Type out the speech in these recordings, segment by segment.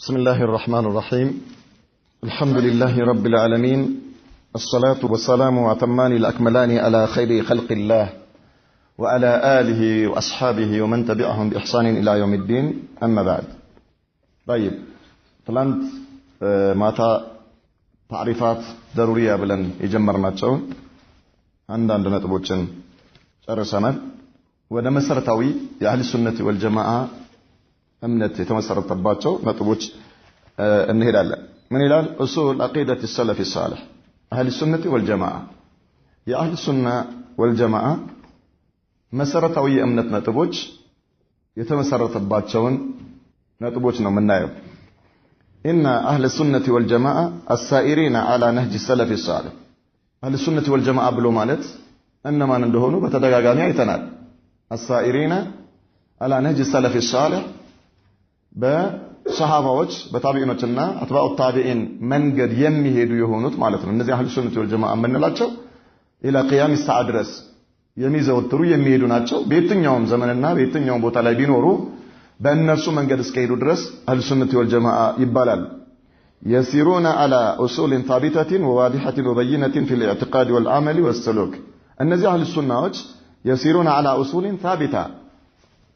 بسم الله الرحمن الرحيم الحمد لله رب العالمين الصلاة والسلام وأتمان الأكملان على خير خلق الله وعلى آله وأصحابه ومن تبعهم بإحسان إلى يوم الدين أما بعد. طيب فلانت ماتا تعريفات ضرورية بلن يجمرنا تشون عندنا نتبوتشن شرسنا ونمسرتاوي أهل السنة والجماعة أمنت يتمسرتباتشو نتبوتش እንሄዳለን من ይላል أصول عقيدة السلف الصالح أهل السنة والجماعة يا أهل السنة والجماعة መሰረታዊ የእምነት ነጥቦች የተመሰረተባቸውን ነጥቦች ነው የምናየው إن أهل السنة والجماعة السائرين على نهج السلف الصالح أهل السنة والجماعة ብሎ ማለት እነማን እንደሆኑ በተደጋጋሚ አይተናል السائرين على نهج السلف الصالح በሰሃባዎች በታቢዒኖችና አትባኡ ታቢዒን መንገድ የሚሄዱ የሆኑት ማለት ነው እነዚህ አህሉ ሱነቲ ወልጀማዓ የምንላቸው ኢላ ቂያም الساعة ድረስ የሚዘወትሩ የሚሄዱ ናቸው በየትኛውም ዘመንና በየትኛውም ቦታ ላይ ቢኖሩ በእነርሱ መንገድ እስከሄዱ ድረስ አህሉ ሱነቲ ወልጀማዓ ይባላል يسيرون على أصول ثابتة وواضحة وبينة في الاعتقاد والعمل والسلوك እነዚህ አህሉ ሱናዎች يسيرون على أصول ثابتة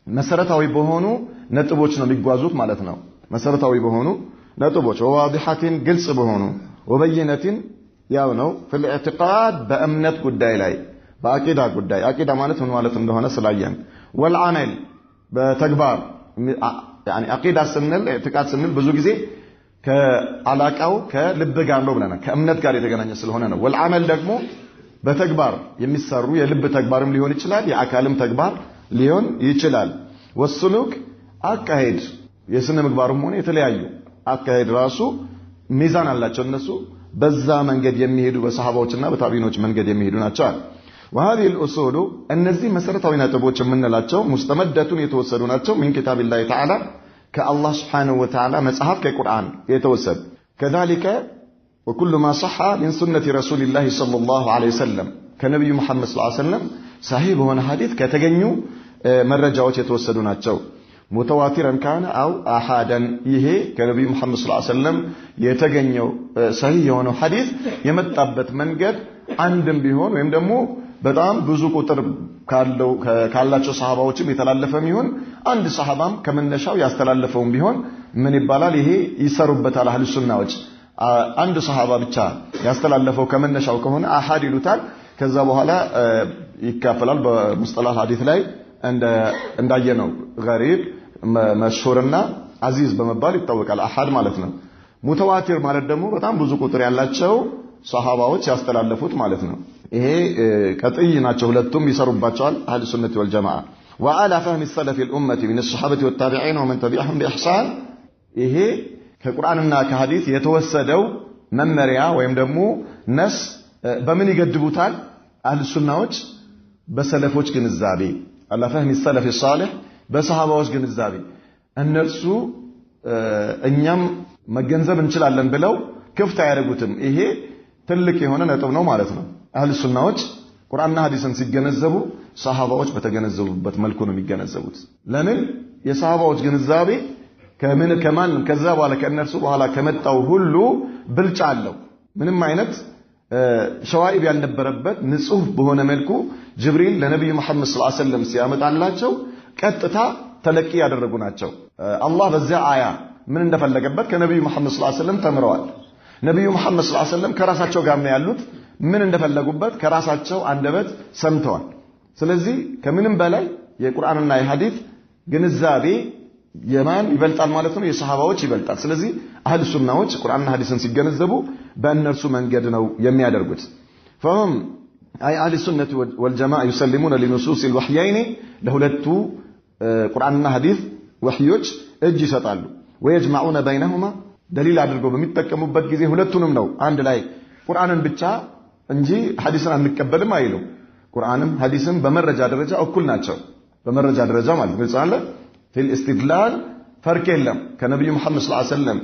መሰረታዊ በሆኑ ነጥቦች ነው የሚጓዙት ማለት ነው መሰረታዊ በሆኑ ነጥቦች ወዋዲሐቲን ግልጽ በሆኑ ወበይነቲን ያው ነው في الاعتقاد በእምነት ጉዳይ ላይ በአቂዳ ጉዳይ አቂዳ ማለት ምን ማለት እንደሆነ ስላየን والعمل በተግባር يعني አቂዳ ስንል اعتقاد ስንል ብዙ ጊዜ ከአላቃው ከልብ ጋር ነው ብለናል ከእምነት ጋር የተገናኘ ስለሆነ ነው والعمل ደግሞ በተግባር የሚሰሩ የልብ ተግባርም ሊሆን ይችላል የአካልም ተግባር ሊሆን ይችላል والسلوك አካሄድ የስነ ምግባርም ሆነ የተለያዩ አካሄድ ራሱ ሚዛን አላቸው እነሱ በዛ መንገድ የሚሄዱ በሰሃባዎችና በታቢዒኖች መንገድ የሚሄዱ ናቸው وهذه الأصول እነዚህ መሰረታዊ ነጥቦች የምንላቸው ሙስተመደቱን የተወሰዱ ናቸው من كتاب الله تعالى كالله سبحانه وتعالى መጽሐፍ ከቁርአን የተወሰዱ كذلك وكل ما صح من سنة رسول الله صلى الله عليه وسلم كنبي محمد صلى الله عليه وسلم صحيح هنا حديث ከተገኙ መረጃዎች የተወሰዱ ናቸው متواترا كان او احادا ይሄ ከነብዩ መሐመድ ሰለላሁ ዐለይሂ ወሰለም የተገኘው ሰሂህ የሆነው ሐዲስ የመጣበት መንገድ አንድም ቢሆን ወይም ደግሞ በጣም ብዙ ቁጥር ካላቸው ሰሃባዎችም የተላለፈም ይሁን አንድ ሰሃባም ከመነሻው ያስተላለፈውም ቢሆን ምን ይባላል ይሄ ይሰሩበታል አህሉ ሱናዎች አንድ ሰሃባ ብቻ ያስተላለፈው ከመነሻው ከሆነ አሐድ ይሉታል ከዛ በኋላ ይካፈላል በሙስጠላህ ሐዲስ ላይ እንዳየነው ገሪብ መሽሁርና አዚዝ በመባል ይታወቃል አሐድ ማለት ነው ሙተዋቲር ማለት ደግሞ በጣም ብዙ ቁጥር ያላቸው ሰሃባዎች ያስተላለፉት ማለት ነው ይሄ ቀጥይ ናቸው ሁለቱም ይሰሩባቸዋል አህሉ ሱነቲ ወልጀማዓ وعلى فهم السلف الأمة من الصحابة والتابعين ومن تبعهم بإحسان ይሄ ከቁርአንና ከሐዲስ የተወሰደው መመሪያ ወይም ደግሞ ነስ በምን ይገድቡታል አህሉ ሱናዎች በሰለፎች ግንዛቤ على فهم السلف الصالح በሰሃባዎች ግንዛቤ እነርሱ እኛም መገንዘብ እንችላለን ብለው ክፍት ያደርጉትም ይሄ ትልቅ የሆነ ነጥብ ነው ማለት ነው አህሉ ሱናዎች ቁርአንና ሐዲስን ሲገነዘቡ ሰሃባዎች በተገነዘቡበት መልኩ ነው የሚገነዘቡት ለምን የሰሃባዎች ግንዛቤ ከማን ከዛ በኋላ ከእነርሱ በኋላ ከመጣው ሁሉ ብልጫ አለው ምንም አይነት ሸዋኢብ ያልነበረበት ንጹህ በሆነ መልኩ ጅብሪል ለነብዩ መሐመድ ሰለላሁ ዐለይሂ ወሰለም ሲያመጣላቸው ቀጥታ ተለቂ ያደረጉ ናቸው አላህ በዚያ አያ ምን እንደፈለገበት ከነብዩ መሐመድ ሰለላሁ ዐለይሂ ወሰለም ተምረዋል ነብዩ መሐመድ ሰለላሁ ዐለይሂ ወሰለም ከራሳቸው ጋር ነው ያሉት ምን እንደፈለጉበት ከራሳቸው አንደበት ሰምተዋል ስለዚህ ከምንም በላይ የቁርአንና የሐዲስ ግንዛቤ የማን ይበልጣል ማለት ነው የሰሃባዎች ይበልጣል ስለዚህ አህሉ ሱናዎች ቁርአንና ሐዲስን ሲገነዘቡ በእነርሱ መንገድ ነው የሚያደርጉት فهم اي اهل السنه والجماعه يسلمون لنصوص الوحيين ለሁለቱ ቁርአንና ሐዲስ ወህዮች እጅ ይሰጣሉ ويجمعون بينهما دليل አድርገው በሚጠቀሙበት ጊዜ ሁለቱንም ነው አንድ ላይ ቁርአንን ብቻ እንጂ ሐዲስን አንቀበልም አይሉ ቁርአንም ሐዲስም በመረጃ ደረጃ እኩል ናቸው በመረጃ ደረጃ ማለት ነው في الاستدلال فرق የለም ከነብዩ መሐመድ ሰለላሁ ዐለይሂ ወሰለም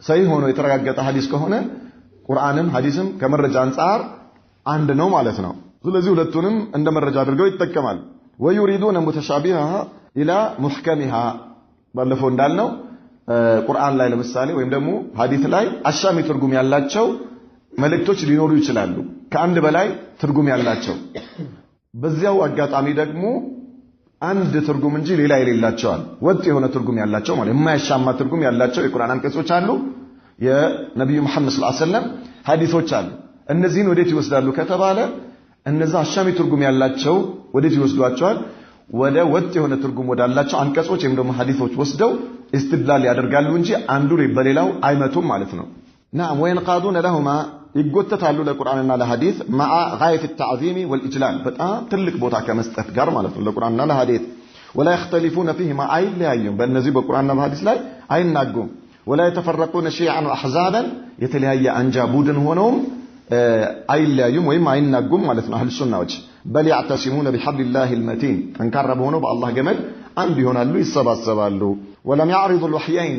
ሰሂህ ሆኖ የተረጋገጠ ሐዲስ ከሆነ ቁርአንም ሐዲስም ከመረጃ አንፃር አንድ ነው ማለት ነው ስለዚህ ሁለቱንም እንደ መረጃ አድርገው ይጠቀማል ويريدون متشابهها الى محكمها ባለፈው እንዳልነው ቁርአን ላይ ለምሳሌ ወይም ደግሞ ሐዲስ ላይ አሻሚ ትርጉም ያላቸው መልእክቶች ሊኖሩ ይችላሉ ከአንድ በላይ ትርጉም ያላቸው በዚያው አጋጣሚ ደግሞ አንድ ትርጉም እንጂ ሌላ የሌላቸዋል ወጥ የሆነ ትርጉም ያላቸው ማለት የማያሻማ ትርጉም ያላቸው የቁርአን አንቀጾች አሉ የነብዩ መሐመድ ሰለላሁ ዐለይሂ ወሰለም ሐዲሶች አሉ እነዚህን ወዴት ይወስዳሉ ከተባለ እነዛ አሻሚ ትርጉም ያላቸው ወዴት ይወስዷቸዋል ወደ ወጥ የሆነ ትርጉም ወዳላቸው አንቀጾች ወይም ደግሞ ሐዲሶች ወስደው استدلال ያደርጋሉ እንጂ አንዱ በሌላው አይመቱም ማለት ነው نعم وينقادون لهما ይጎተታሉ ለቁርአንና ለሐዲስ مع غايه التعظيم والاجلال በጣም ትልቅ ቦታ ከመስጠት ጋር ማለት ነው ለቁርአንና ለሐዲስ ولا يختلفون فيهما አይለያዩም በእነዚህ በቁርአንና በሐዲስ ላይ አይናጉም ولا يتفرقون شيعا واحزابا የተለያየ አንጃ ቡድን ሆነውም አይለያዩም ወይም አይናጉም ማለት ነው አህሉ ሱናዎች بل يعتصمون بحبل الله المتين انكرب ሆነው በአላህ ገመድ አንድ ይሆናሉ ይሰባሰባሉ ولم يعرضوا الوحيين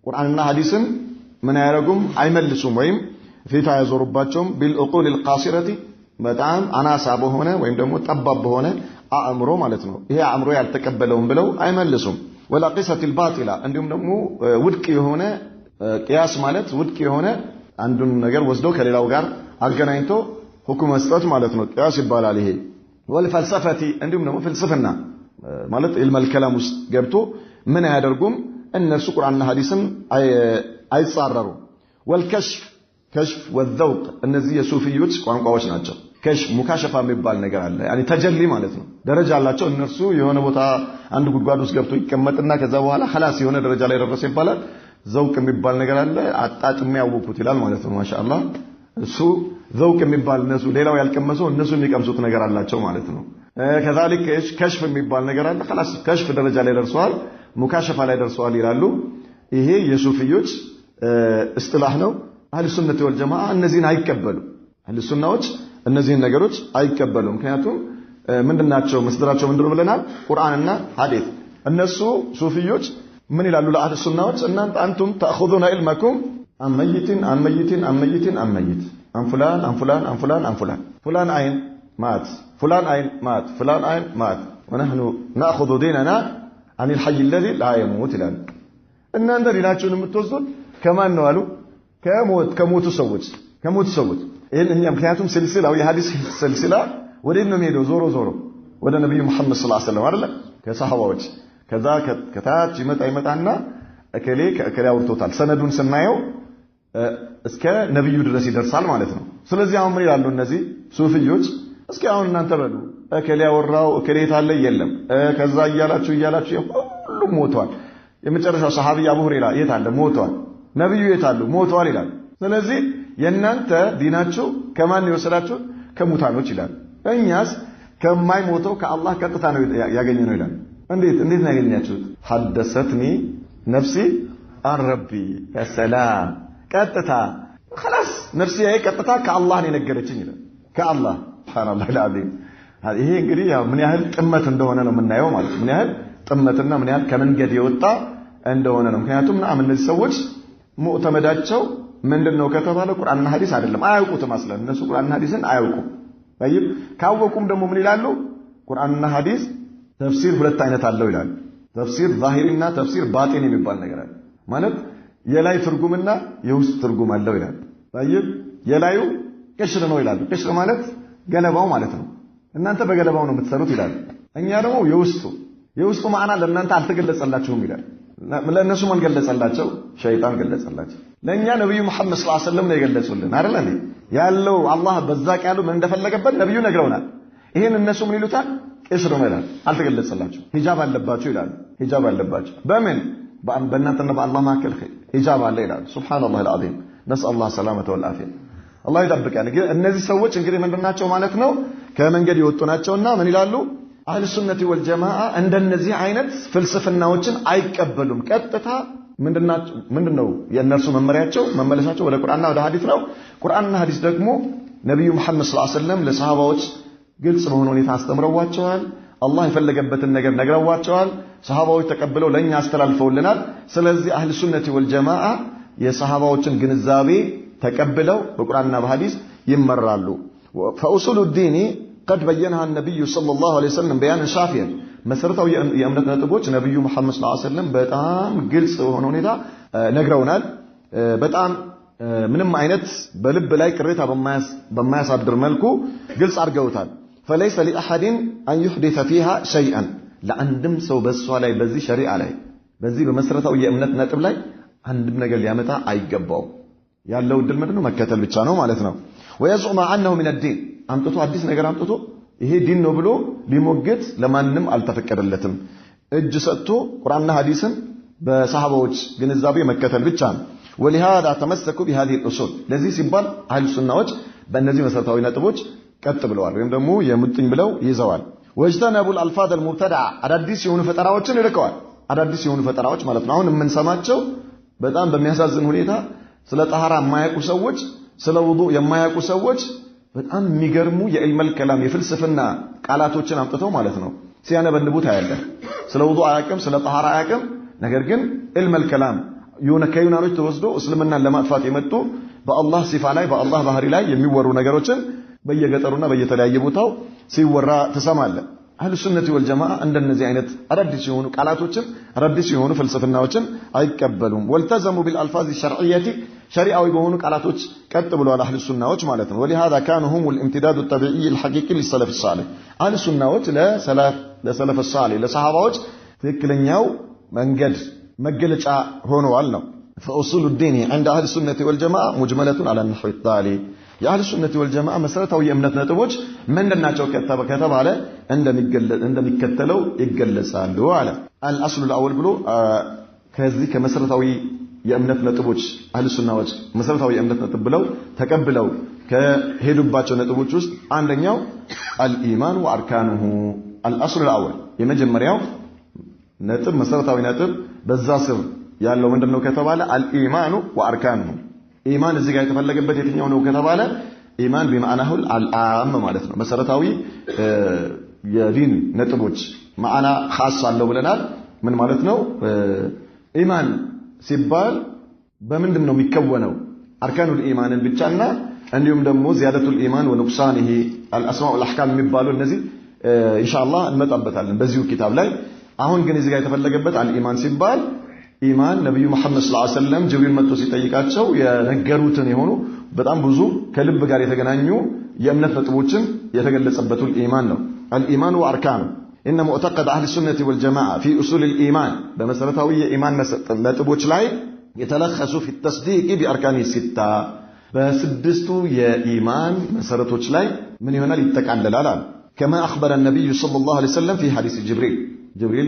قرآننا حديثን ምን ያረጉም አይመልሱም ወይም ፊታ ያዞሩባቸውም بالعقول القاصرة በጣም አናሳ በሆነ ወይም ደግሞ ጠባብ በሆነ አእምሮ ማለት ነው ይሄ አእምሮ ያልተቀበለውም ብለው አይመልሱም ولا قصة الباطلة እንዲሁም ደግሞ ውድቅ የሆነ ቅያስ ማለት ውድቅ የሆነ አንዱን ነገር ወስደው ከሌላው ጋር አገናኝቶ ሁክም መስጠት ማለት ነው ቅያስ ይባላል ይሄ والفلسفة እንዲሁም ደግሞ ፍልስፍና ማለት ኢልም الكلام ውስጥ ገብቶ ምን ያደርጉም እነሱ ቁርአንና ሐዲስን አይጻረሩ والكشف كشف والذوق እነዚህ የሱፊዮች ቋንቋዎች ናቸው كشف ሙካሸፋ የሚባል ነገር አለ يعني ተጀሊ ማለት ነው ደረጃ አላቸው እነሱ የሆነ ቦታ አንድ ጉድጓድ ውስጥ ገብቶ ይቀመጥና ከዛ በኋላ خلاص የሆነ ደረጃ ላይ ደረሰ ይባላል ዘውቅ የሚባል ነገር አለ አጣጥም ያወቁት ይላል ማለት ነው ማሻአላህ እሱ ዘውቅ የሚባል እነሱ ሌላው ያልቀመሰው እነሱ የሚቀምሱት ነገር አላቸው ማለት ነው كذلك كشف የሚባል ነገር አለ خلاص كشف ደረጃ ላይ ደርሰዋል ሙካሸፋ ላይ ደርሰዋል ይላሉ ይሄ የሱፊዮች እስጥላህ ነው አህሉ ሱነቲ ወል ጀማዓ እነዚህን አይቀበሉ አህሉ ሱናዎች እነዚህን ነገሮች አይቀበሉ ምክንያቱም ምንድናቸው መስደራቸው ምንድነው ብለናል ቁርአንና ሐዲስ እነሱ ሱፊዮች ምን ይላሉ ለአህሉ ሱናዎች እናንተ አንቱም ተأخذون علمكم عن ميت عن ميت عن ميت عن ميت عن فلان عن فلان عن فلان عن فلان فلان عين مات فلان عين مات فلان عين مات ونحن نأخذ ديننا عن الحي الذي لا يموت ይላል እናንተ ዲናችሁን የምትወስዱት ከማን ነው አሉ ከሞቱ ሰዎች ይሄን ምክንያቱም ስልሲላው የሐዲስ ስልሲላ ወዴት ነው የሚሄደው ዞሮ ወደ ነብዩ መሐመድ ሰለላሁ ዐለይሂ ወሰለም አይደል ከሰሃባዎች ከዛ ከታች ይመጣና እከሌ አውርቶታል ሰነዱን ስናየው እስከ ነብዩ ድረስ ይደርሳል ማለት ነው ስለዚህ አሁን ምን ይላሉ እነዚህ ሱፊዮች እስኪ አሁን እናንተ በሉ እከሌ ያወራው እከሌ ታለ የለም ከዛ እያላችሁ ሁሉም ሞቷል የመጨረሻው ሰሃቢ አቡ ሁረይራ የታለ ሞቷል ነብዩ የታሉ ሞቷል ይላል ስለዚህ የናንተ ዲናችሁ ከማን ይወሰዳችሁ ከሙታኖች ይላል እኛስ ከማይሞተው ከአላህ ቀጥታ ነው ያገኘነው ይላል እንዴት ነው ያገኛችሁት ሐደሰትኒ ነፍሲ አረቢ ሰላም ቀጥታ خلاص ነፍሲ ቀጥታ ከአላህ ነው የነገረችኝ ይላል ከአላህ ሱብሃንአላህ العظيم ይሄ እንግዲህ ያው ምን ያህል ጥመት እንደሆነ ነው የምናየው ማለት ምን ያህል ጥመትና ምን ያህል ከመንገድ የወጣ እንደሆነ ነው ምክንያቱም እነዚህ ሰዎች ሙዕተመዳቸው ምንድነው ከተባለ ቁርአንና ሐዲስ አይደለም አያውቁትም አስለን እነሱ ቁርአንና ሐዲስን አያውቁም طيب ካወቁም ደግሞ ምን ይላሉ ቁርአንና ሐዲስ ተፍሲር ሁለት አይነት አለው ይላል ተፍሲር ዛሂሪና ተፍሲር ባጢን የሚባል ነገር አለ ማለት የላይ ትርጉምና የውስጥ ትርጉም አለው ይላል طيب የላዩ ቅሽር ነው ይላል ቅሽር ማለት ገለባው ማለት ነው እናንተ በገለባው ነው የምትሰሩት ይላል እኛ ደግሞ የውስጡ ማዕና ለእናንተ አልተገለጸላችሁም ይላል ለነሱ ማን ገለጸላቸው ሸይጣን ገለጸላቸው ለኛ ነብዩ መሐመድ ሰለላሁ ዐለይሂ ወሰለም ነው የገለጹልን አይደል እንዴ ያለው አላህ በዛቅ ያለው ምን እንደፈለገበት ነብዩ ነግረውናል ይሄን እነሱ ምን ይሉታል ቅሽር ነው ይላል አልተገለጸላቸው ሂጃብ አለባቸው ይላል ሂጃብ አለባቸው በምን በእናንተና በአላህ መካከል ሂጃብ አለ ይላል ሱብሃንአላህ العظيم نسأل الله السلامة والعافية الله ይጠብቀን እነዚህ ሰዎች እንግዲህ ምንድናቸው ማለት ነው ከመንገድ የወጡ ናቸውና ምን ይላሉ አህሉ ሱነቲ ወልጀማዓ እንደነዚህ አይነት ፍልስፍናዎችን አይቀበሉም ቀጥታ ምንድነው የነሱ መመሪያቸው መመለሳቸው ወደ ቁርአንና ወደ ሐዲስ ነው ቁርአንና ሐዲስ ደግሞ ነብዩ መሐመድ ሰለላሁ ዐለይሂ ወሰለም ለሰሃባዎች ግልጽ በሆነ ሁኔታ አስተምረዋቸዋል አላህ የፈለገበትን ነገር ነግረዋቸዋል ሰሃባዎች ተቀብለው ለኛ አስተላልፈውልናል ስለዚህ አህሉ ሱነቲ ወልጀማዓ የሰሃባዎችን ግንዛቤ ተቀብለው በቁርአንና በሐዲስ ይመራሉ فأصول الدين قد بينها النبي صلى الله عليه وسلم بيانا شافيا መሰረታዊ የእምነት ነጥቦች ነብዩ መሐመድ ሰለላሁ ዐለይሂ ወሰለም በጣም ግልጽ በሆነ ሁኔታ ነግረውናል። በጣም ምንም አይነት በልብ ላይ ቅሬታ በማያሳድር መልኩ ግልጽ አድርገውታል። فليس لأحد أن يحدث فيها شيئا ለአንድም ሰው በሷ ላይ በዚህ ሸሪዓ ላይ በዚህ በመሰረታዊ የእምነት ነጥብ ላይ አንድም ነገር ሊያመጣ አይገባው። ያለው ድል ምንድነው? መከተል ብቻ ነው ማለት ነው። ويزعم عنه من الدين አምጥቶ አዲስ ነገር አምጥቶ ይሄ ዲን ነው ብሎ ሊሞግት ለማንም አልተፈቀደለትም። እጅ ሰጥቶ ቁርአንና ሐዲስን በሰሃባዎች ግንዛቤ መከተል ብቻ ነው። ولهذا تمسكوا بهذه الأصول ለዚህ ሲባል አህሉ ሱናዎች በእነዚህ መሰረታዊ ነጥቦች ቀጥ ብለዋል ወይም ደግሞ የሙጥኝ ብለው ይዘዋል። واجتنبوا الألفاظ المبتدعة አዳዲስ የሆኑ ፈጠራዎችን ይርቀዋል። አዳዲስ የሆኑ ፈጠራዎች ማለት ነው። አሁን የምንሰማቸው በጣም በሚያሳዝን ሁኔታ ስለ ጣሃራ የማያውቁ ሰዎች፣ ስለ ውዱእ የማያውቁ ሰዎች በጣም የሚገርሙ የኢልመል ከላም የፍልስፍና ቃላቶችን አምጥተው ማለት ነው ሲያነበንቡት ያያለ። ስለ ውዱእ አያውቅም፣ ስለ ጣሃራ አያውቅም። ነገር ግን ኢልመል ከላም የሆነ ከዩናኖች ተወስዶ እስልምናን ለማጥፋት የመጡ በአላህ ሲፋ ላይ በአላህ ባህሪ ላይ የሚወሩ ነገሮችን በየገጠሩና በየተለያየ ቦታው ሲወራ ተሰማለ። አህሉ ሱነቲ ወልጀማዓ እንደነዚህ አይነት አዳዲስ የሆኑ ቃላቶችን አዳዲስ የሆኑ ፍልስፍናዎችን አይቀበሉም። ወልተዘሙ ቢልአልፋዝ الشرعيه ሸሪዓዊ በሆኑ ቃላቶች ቀጥ ብለዋል አህሉ ሱናዎች ማለት ነው። ولهذا كانوا هم الامتداد الطبيعي الحقيقي للسلف الصالح አህሉ ሱናዎች ለሰለፍ الصالح ለሰሃባዎች ትክክለኛው መንገድ መገለጫ ሆነዋል ነው። فاصول الدين عند اهل السنه والجماعه مجمله على النحو التالي የአህሉ ሱነቲ ወልጀማዓ መሰረታዊ የእምነት ነጥቦች ምንድናቸው ከተባለ እንደሚከተለው ይገለጻሉ አለ። አልአስሉ الأول ብሎ ከዚህ ከመሰረታዊ የእምነት ነጥቦች አህሉ ሱናዎች መሰረታዊ የእምነት ነጥብ ብለው ተቀብለው ከሄዱባቸው ነጥቦች ውስጥ አንደኛው አልኢማን ወአርካኑሁ አልአስሉ الأول የመጀመሪያው ነጥብ መሰረታዊ ነጥብ በዛ ስር ያለው ምንድነው ከተባለ አልኢማኑ ወአርካኑሁ ኢማን እዚህ ጋር የተፈለገበት የትኛው ነው ከተባለ ኢማን በማዕናው አልዓም ማለት ነው። መሰረታዊ የዲን ነጥቦች ማዕና ኻስ አለው ብለናል። ምን ማለት ነው? ኢማን ሲባል በምንድን ነው የሚከወነው? አርካኑል ኢማንን ብቻና እንዲሁም ደግሞ ዚያደቱል ኢማን ወንቁሳኒሂ አልአስማኡ ወልአህካም የሚባሉ እነዚህ ኢንሻአላህ እንመጣበታለን በዚሁ ኪታብ ላይ። አሁን ግን እዚህ ጋር የተፈለገበት አልኢማን ሲባል ኢማን ነብዩ መሐመድ ሰለላሁ ዐለይሂ ወሰለም ጅብሪል መጥቶ ሲጠይቃቸው የነገሩትን የሆኑ በጣም ብዙ ከልብ ጋር የተገናኙ የእምነት ነጥቦችን የተገለጸበት ኢማን ነው። አልኢማን ወአርካኑ إن معتقد أهل السنة والجماعة في أصول الإيمان بمسألة إيمان نتبوش لاي يتلخص في التصديق بأركان الستة فسدستو يا إيمان مسألة لاي من هنا للتكعن دلالة كما أخبر النبي صلى الله عليه وسلم في حديث جبريل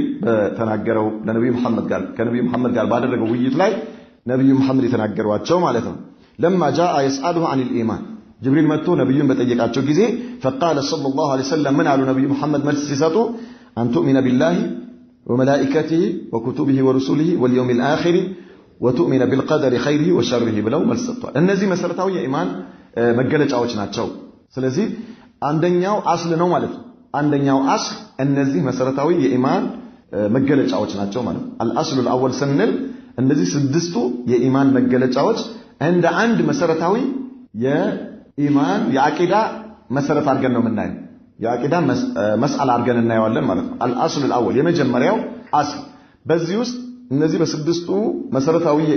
تناقروا لنبي محمد قال كنبي محمد قال بعد الرقوية لاي نبي محمد تناقروا أتشوم عليهم لما جاء يسأله عن الإيمان جبريل متو نبي بتجيكاتشو جزي فقال صلى الله عليه وسلم من على نبي محمد مجلساته أن تؤمن بالله وملائكته وكتبه ورسله واليوم الآخر وتؤمن بالقدر خيره وشره بلو ملسطوا النزي مسألته يا إيمان مجلج أوش ناتشو سلزي عندنياو أصل نو مالت عندنياو أصل النزي مسألته يا إيمان مجلج أوش ناتشو مالت الأصل الأول سنل النزي سدستو يا إيمان مجلج أوش عند مسألته يا إيمان يا عقيدة مسألة أرجعنا منها يا عقيدة مسألة أرجعنا منها ولا مرة الأصل الأول يمجمرياو أصل بزيوس النزي بسدستو مسألة هوية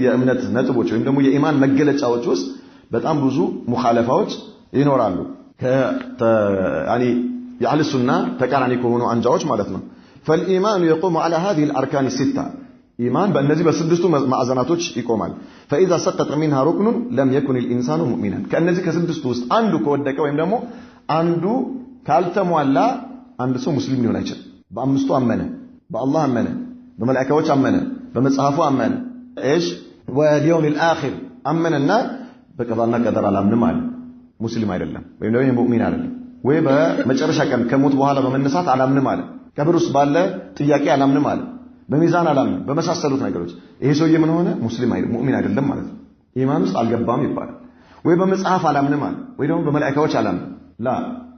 يا إمنة نتبوش عندهم يا إيمان مجلة أوتوس بتأم بزو مخالفات ينورالو يعني يعلى السنة تكرعني كونوا عن جوج مالتنا فالإيمان يقوم على هذه الأركان الستة إيمان بالنزي بسدستو مع زناتوش يقومال فإذا سقط منها ركن لم يكن الإنسان مؤمنا كأن نزي كسدستو عنده كودك وين دمو عنده كالتم ولا عنده سو مسلم يونايتد بأمستو أمنه بالله أمنه بملائكته أمنه بمصحفه أمنه إيش واليوم الآخر أمننا بقضاءنا قدر على أمن مال مسلم አይደለም ወይም ደግሞ ሙእሚን አይደለም ወይ በመጨረሻ ቀን ከሞት በኋላ በመነሳት አላምንም አለ ከብሩስ ባለ ጥያቄ አላምንም አለ በሚዛን አላምንም በመሳሰሉት ነገሮች ይሄ ሰውዬ ምን ሆነ ሙስሊም አይደለም ሙእሚን አይደለም ማለት ነው ኢማን ውስጥ አልገባም ይባላል ወይ በመጽሐፍ አላምንም አለ ወይ ደግሞ በመላእክቶች አላምንም ላ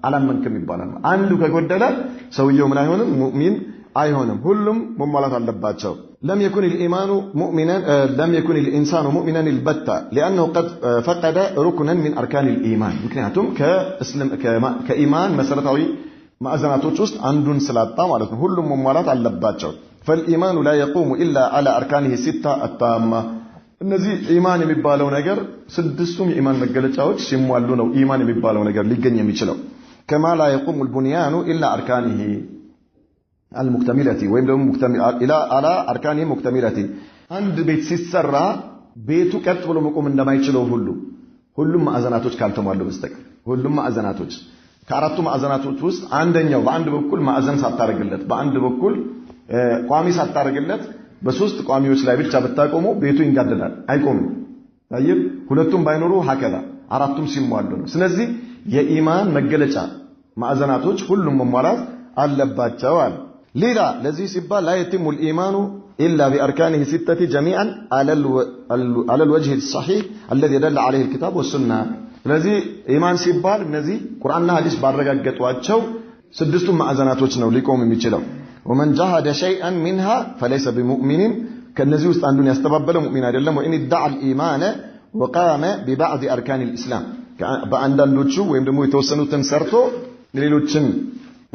አላመንክም ይባላል አንዱ ከጎደለ ሰውየው ምን አይሆንም ሙእሚን አይሆንም ሁሉም መሟላት አለባቸው لم يكن الإيمان مؤمنا لم يكن الإنسان مؤمنا البتة لأنه قد فقد ركنا من أركان الإيمان ምክንያቱም ከእስልም ከኢማን መሰረታዊ ማዕዘናቶች ውስጥ አንዱን ስላጣ ማለት ነው ሁሉም መሟላት አለባቸው فالإيمان لا يقوم إلا على أركانه الستة التامة እነዚህ ኢማን የሚባለው ነገር ስድስቱም የኢማን መገለጫዎች ሲሟሉ ነው ኢማን የሚባለው ነገር ሊገኝ የሚችለው كما لا يقوم البنيان إلا أركانه المكتملة ወይም ደግሞ إلى على أركانه مكتملة አንድ ቤት ሲሰራ ቤቱ ቀጥ ብሎ መቆም እንደማይችለው ሁሉም ማዕዘናቶች ካልተሟሉ በስተቀር ሁሉም ማዕዘናቶች ከአራቱ ማዕዘናቶች ውስጥ አንደኛው በአንድ በኩል ማዕዘን ሳታረግለት በአንድ በኩል ቋሚ ሳታረግለት በሶስት ቋሚዎች ላይ ብቻ ብታቆሙ ቤቱ ይንጋደዳል አይቆምም ታይብ ሁለቱም ባይኖሩ ሀከላ አራቱም ሲሟሉ ነው ስለዚህ የኢማን መገለጫ ማዕዘናቶች ሁሉም መሟላት አለባቸው ሌላ ለዚህ ሲባል لا يتم الإيمان إلا بأركانه ستة جميعا على الوجه الصحيح الذي دل عليه الكتاب والسنة ስለዚህ ኢማን ሲባል እነዚህ ቁርአንና ሐዲስ ባረጋገጧቸው ስድስቱም ማዕዘናቶች ነው ሊቆም የሚችለው ومن جحد شيئا منها فليس بمؤمن ከነዚህ ውስጥ አንዱን ያስተባበለ ሙእሚን አይደለም وإن ادعى الإيمان وقام ببعض أركان الإسلام በአንዳንዶቹ ወይም ደግሞ የተወሰኑትን ሰርቶ ሌሎችን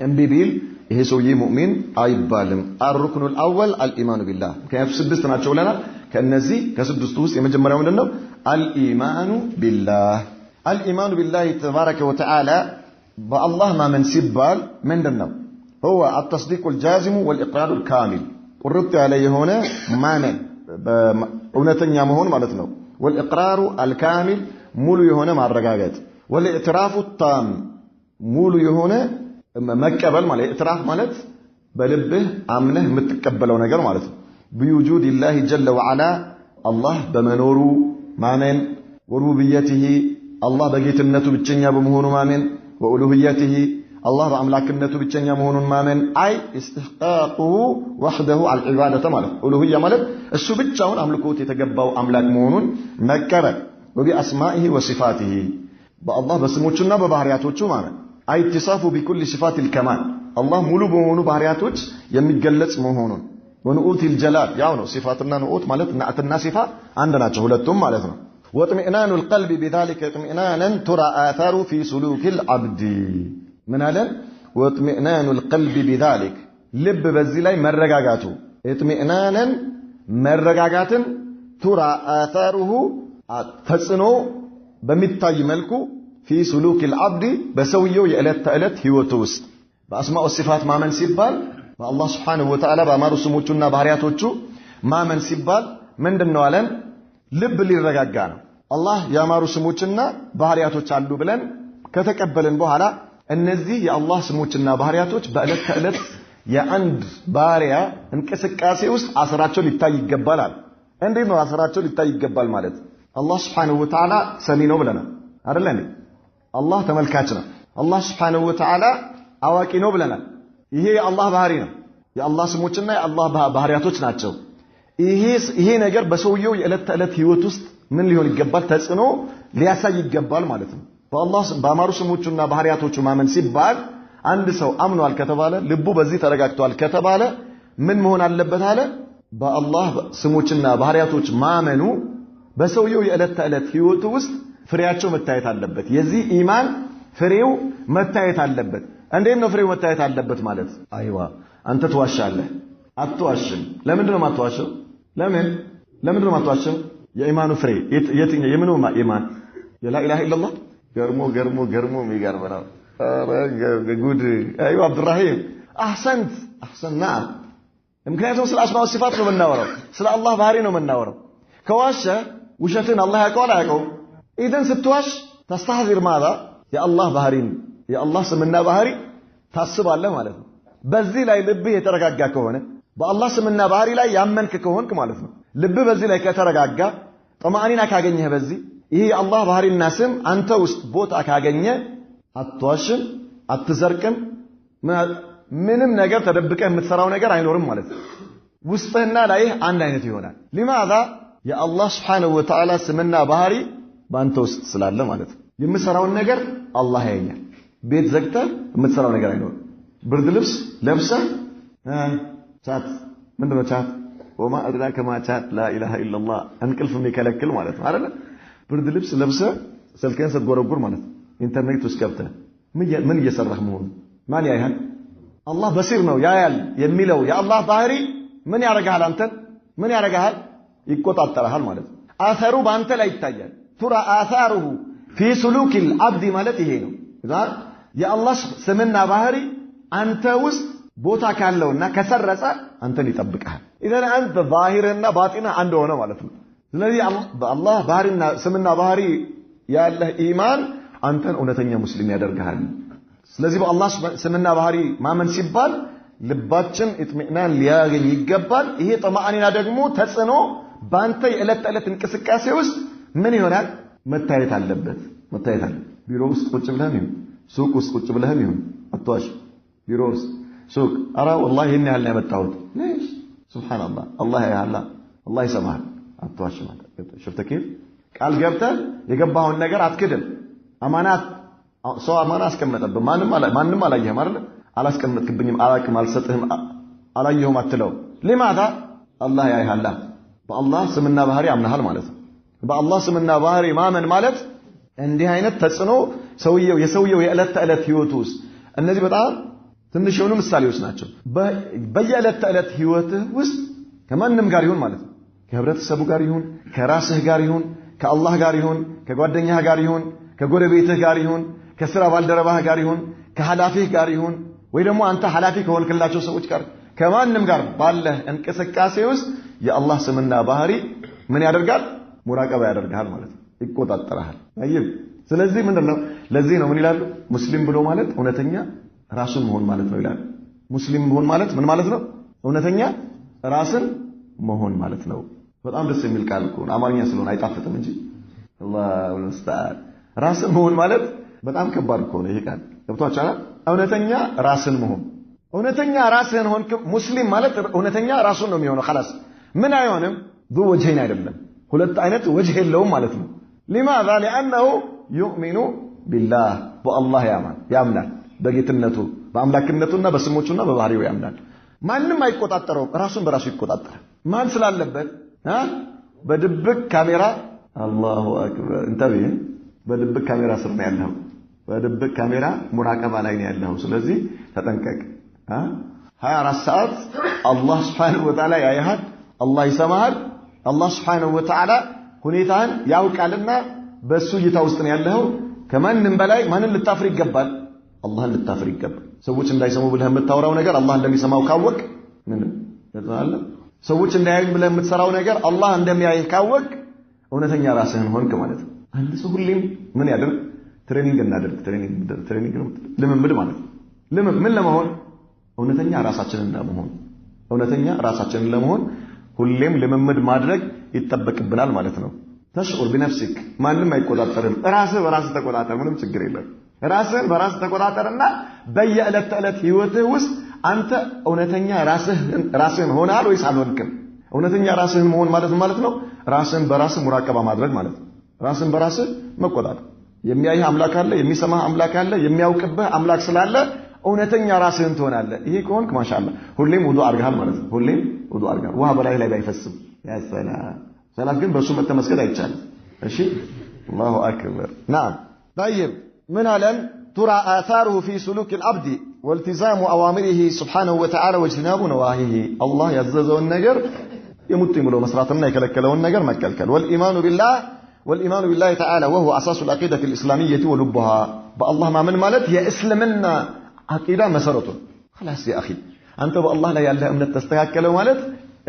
እምቢ ቢል ይሄ ሰውዬ ሙእሚን አይባልም الركن الأول الإيمان بالله ከያፍ ስድስት ናቸው ብለናል ከነዚህ ከስድስቱ ውስጥ የመጀመሪያው ምንድነው الإيمان بالله الإيمان بالله تبارك وتعالى بالله ما من سبال من دنو هو التصديق الجازم والإقرار الكامل قررت عليه هنا معنى اونتنيا مهون معناتنو والإقرار الكامل مولو هنا مع الرجاجات والاعتراف التام مولو هنا مكبل مع الاعتراف معنات بلبه امنه متقبلوا ነገር ማለት بوجود الله جل وعلا الله بمنورو معنى وربوبيته الله በጌትነቱ ብቸኛ በመሆኑ ማመን ወኡሉሂየቲሂ الله በአምላክነቱ ብቸኛ መሆኑን ማመን አይ استحقاقه وحده على العباده ማለት ኡሉሂያ ማለት እሱ ብቻውን አምልኮት የተገባው አምላክ መሆኑን መቀበል وباسمائه وصفاته በአላህ በስሞቹና በባህሪያቶቹ ማመን አይ اتصاف بكل صفات الكمال الله ሙሉ በሆኑ ባህሪያቶች የሚገለጽ መሆኑን ወንኡት الجلال ያው ነው ሲፋትና ንኡት ማለት ናዕትና ሲፋ አንድ ናቸው ሁለቱም ማለት ነው واطمئنان القلب بذلك اطمئنانا ترى آثاره في سلوك العبد من هذا واطمئنان القلب بذلك لب بزي لاي مرغاغاتو اطمئنانا مرغاغات ترى آثاره تصنو بميتاي ملكو في سلوك العبد بسويو يألت تألت هيوتو ውስጥ በአስማኡ ሲፋት ማመን ሲባል በአላህ Subhanahu Wa Ta'ala በአማሩ ስሞቹና ባህሪያቶቹ ማመን ሲባል ምንድነው አለን ልብ ሊረጋጋ ነው አላህ ያማሩ ስሞችና ባህሪያቶች አሉ ብለን ከተቀበልን በኋላ እነዚህ የአላህ ስሞችና ባህሪያቶች በእለት ተእለት የአንድ ባሪያ እንቅስቃሴ ውስጥ አስራቸው ሊታይ ይገባል እንዴት ነው አስራቸው ሊታይ ይገባል ማለት አላህ Subhanahu Wa Ta'ala ሰሚ ነው ብለናል አይደል እንዴ አላህ ተመልካች ነው አላህ Subhanahu Wa Ta'ala አዋቂ ነው ብለናል ይሄ የአላህ ባህሪ ነው የአላህ ስሞችና የአላህ ባህሪያቶች ናቸው ይሄ ነገር በሰውየው የእለት ተእለት ህይወት ውስጥ ምን ሊሆን ይገባል ተጽኖ ሊያሳይ ይገባል ማለት ነው በአላህ በአማሩ ስሞቹና ባህሪያቶቹ ማመን ሲባል አንድ ሰው አምኗል ከተባለ ልቡ በዚህ ተረጋግቷል ከተባለ ምን መሆን አለበት አለ በአላህ ስሞችና ባህሪያቶች ማመኑ በሰውየው የእለት ተእለት ህይወት ውስጥ ፍሬያቸው መታየት አለበት የዚህ ኢማን ፍሬው መታየት አለበት እንዴት ነው ፍሬው መታየት አለበት ማለት አይዋ አንተ ተዋሻለህ አትዋሽም ለምንድነው ማትዋሸው ለምንድነው ማትዋሸው የኢማኑ ፍሬ የትኛው የምኑ ኢማን የላ ኢላሃ ኢላላህ ገርሞ የሚገርመው ጉድ አይዋ አብዱራሂም አህሰንና ምክንያቱም ስለ አስማው ሲፋት ነው የምናወራው ስለ አላህ ባህሪ ነው የምናወራው ከዋሸ ውሸትን አላህ ያውቀዋል አያውቀውም ኢደን ስትዋሽ ተስተህዚር ማዛ የአላህ ባህሪን የአላህ ስምና ባህሪ ታስባለህ ማለት ነው በዚህ ላይ ልብህ የተረጋጋ ከሆነ በአላህ ስምና ባህሪ ላይ ያመንክ ከሆንክ ማለት ነው ልብ በዚህ ላይ ከተረጋጋ ጠማኒና ካገኘህ በዚህ ይሄ የአላህ ባህሪና ስም አንተ ውስጥ ቦታ ካገኘ አትዋሽም አትዘርቅም ምንም ነገር ተደብቀህ የምትሰራው ነገር አይኖርም ማለት ነው ውስጥህና ላይህ አንድ አይነት ይሆናል لماذا የአላህ Subhanahu Wa Ta'ala ስምና ባህሪ ባንተ ውስጥ ስላለ ማለት ነው የምትሰራውን ነገር አላህ ያያል ቤት ዘግተህ የምትሰራው ነገር አይኖርም ብርድ ልብስ ለብሰህ ቻት ምንድነው ቻት وما أدراك ما ቻት لا إله إلا الله እንቅልፍ የሚከለክል ማለት ነው አይደል ብርድ ልብስ ለብሰህ ስልክህን ስትጎረጉር ማለት ኢንተርኔት ውስጥ ገብተህ ምን እየሰራህ መሆኑ ማን ያያል? አላህ በሲር ነው ያያል የሚለው የአላህ ባህሪ ምን ያረጋል? አንተን ምን ያረጋል? ይቆጣጠራል ማለት ነው። አሰሩ በአንተ ላይ ይታያል። ቱራ አሳሩሁ ፊ ሱሉኪል አብዲ ማለት ይሄ ነው። ዛር የአላህ ስምና ባህሪ አንተ ውስጥ ቦታ ካለውና ከሰረጸ አንተን ይጠብቃል። ኢዘን አንተ ዛሂርና ባጢና አንድ ሆነ ማለት ነው። ስለዚህ በአላህ ባህሪና ስምና ባህሪ ያለህ ኢማን አንተን እውነተኛ ሙስሊም ያደርጋል። ስለዚህ በአላህ ስምና ባህሪ ማመን ሲባል ልባችን ኢጥሚናን ሊያገኝ ይገባል። ይሄ ጠማአኒና ደግሞ ተጽዕኖ በአንተ የዕለት ተዕለት እንቅስቃሴ ውስጥ ምን ይሆናል? መታየት አለበት። ቢሮ ውስጥ ቁጭ ብለህም ይሁን ሱቅ ውስጥ ቁጭ ብለህም ይሁን አትዋሽ። ቢሮ ውስጥ ሱቅ አራ ወላሂ ይሄን ያህል ነው ያመጣሁት ليش ሱብሃንአላህ አላህ ያያል አላህ ይሰማሃል አትዋሽ ማለት شفت كيف ቃል ገብተህ የገባኸውን ነገር አትክድም። አማናት ሰው አማና አስቀመጠብህ ማንንም አላየህም አይደል? አላስቀመጥክብኝም አላቅም አልሰጥህም አላየሁም አትለው። لماذا አላህ ያያል። በአላህ ስምና ባህሪ አምነሃል ማለት ነው። በአላህ ስምና ባህሪ ማመን ማለት እንዲህ አይነት ተጽዕኖ የሰውየው የዕለት ተዕለት ህይወት ውስጥ እነዚህ በጣም ትንሽ የሆኑ ምሳሌዎች ናቸው። በየዕለት ተዕለት ህይወትህ ውስጥ ከማንም ጋር ይሁን ማለት ነው ከህብረተሰቡ ጋር ይሁን ከራስህ ጋር ይሁን ከአላህ ጋር ይሁን ከጓደኛህ ጋር ይሁን ከጎረቤትህ ጋር ይሁን ከሥራ ባልደረባህ ጋር ይሁን ከሐላፊህ ጋር ይሁን ወይ ደግሞ አንተ ሐላፊ ከሆንክላቸው ሰዎች ጋር ከማንም ጋር ባለህ እንቅስቃሴ ውስጥ የአላህ ስምና ባህሪ ምን ያደርጋል? ሙራቀባ ያደርጋል ማለት ነው። ይቆጣጠራል። አይም ስለዚህ ምንድነው? ለዚህ ነው ምን ይላሉ? ሙስሊም ብሎ ማለት እውነተኛ ራሱን መሆን ማለት ነው ይላሉ። ሙስሊም መሆን ማለት ምን ማለት ነው? እውነተኛ ራስን መሆን ማለት ነው። በጣም ደስ የሚል ቃል እኮ አማርኛ ስለሆነ አይጣፍጥም እንጂ አላሁ ሙስተዓን። ራስን መሆን ማለት በጣም ከባድ እኮ ነው ይሄ ቃል። ገብቷችኋል? እውነተኛ ራስን መሆን እውነተኛ ራስን ሆንክ ሙስሊም ማለት እውነተኛ ራሱን ነው የሚሆነው። خلاص ምን አይሆንም? ذو وجهين አይደለም ሁለት አይነት ወጅህ የለውም ማለት ነው። لماذا لانه يؤمن بالله والله ያምናል በጌትነቱ በአምላክነቱና በስሞቹና በባህሪው ያምናል። ማንንም አይቆጣጠረውም። ራሱን በራሱ ይቆጣጠራል። ማን ስላለበት በድብቅ ካሜራ አላሁ አክበር እንተብህ በድብቅ ካሜራ ስር ነው ያለው። በድብቅ ካሜራ ሙራቀባ ላይ ነው ያለው። ስለዚህ ተጠንቀቅ። 24 ሰዓት አላህ Subhanahu Wa Ta'ala ያያል። አላህ ይሰማሃል። አላህ Subhanahu Wa Ta'ala ሁኔታን ያውቃልና በሱ እይታ ውስጥ ነው ያለው። ከማንም በላይ ማንን ልታፍር ይገባል? አላህን ልታፍር ይገባል። ሰዎች እንዳይሰሙ ብለህ የምታወራው ነገር አላህ እንደሚሰማው ካወቅ ምንም ተዛለ ሰዎች እንዳያዩ ብለህ የምትሰራው ነገር አላህ እንደሚያይህ ካወቅ እውነተኛ ራስህን ሆንክ ማለት ነው። አንድ ሰው ሁሌም ምን ያደርግ? ትሬኒንግ እናደርግ። ትሬኒንግ ልምምድ ማለት ነው። ምን ለመሆን? እውነተኛ ራሳችንን ለመሆን ሁሌም ልምምድ ማድረግ ይጠበቅብናል ማለት ነው። ተሽዑር ቢነፍሲክ ማንም አይቆጣጠርም። ራስህ በራስህ ተቆጣጠር። ምንም ችግር የለም። ራስህን በራስህ ተቆጣጠርና በየዕለት ተዕለት ህይወትህ ውስጥ አንተ እውነተኛ ራስህን ሆነሃል ወይስ አልሆንክም? እውነተኛ ራስህን መሆን ማለት ነው ራስህን በራስህ ሙራቀባ ማድረግ ማለት ነው። ራስህን በራስህ መቆጣጠር። የሚያይህ አምላክ አለ፣ የሚሰማህ አምላክ አለ፣ የሚያውቅብህ አምላክ ስላለ እውነተኛ ራስህን ትሆናለህ። ይሄ ከሆንክ ማሻአላህ ሁሌም ውዱእ አድርገሃል ማለት ነው። ሁሌም ውዱእ አድርገሃል። ውሃ በላይ ላይ ባይፈስም ያ ሰላት ግን በሱ መተመስገድ አይቻልም። እሺ አላሁ አክበር ናም طيب من علم ترى آثاره في سلوك العبد والتزام أوامره سبحانه وتعالى واجتناب نواهيه. الله يعززه النجر يمت يملو مسراتنا يكلكله النجر ما يكلكل. والإيمان بالله تعالى وهو أساس العقيدة الإسلامية ولبها. بالله ما من مالت يا إسلامنا عقيدة مسرته. خلاص يا أخي أنت بالله لا يعلم أن تستهكله مالت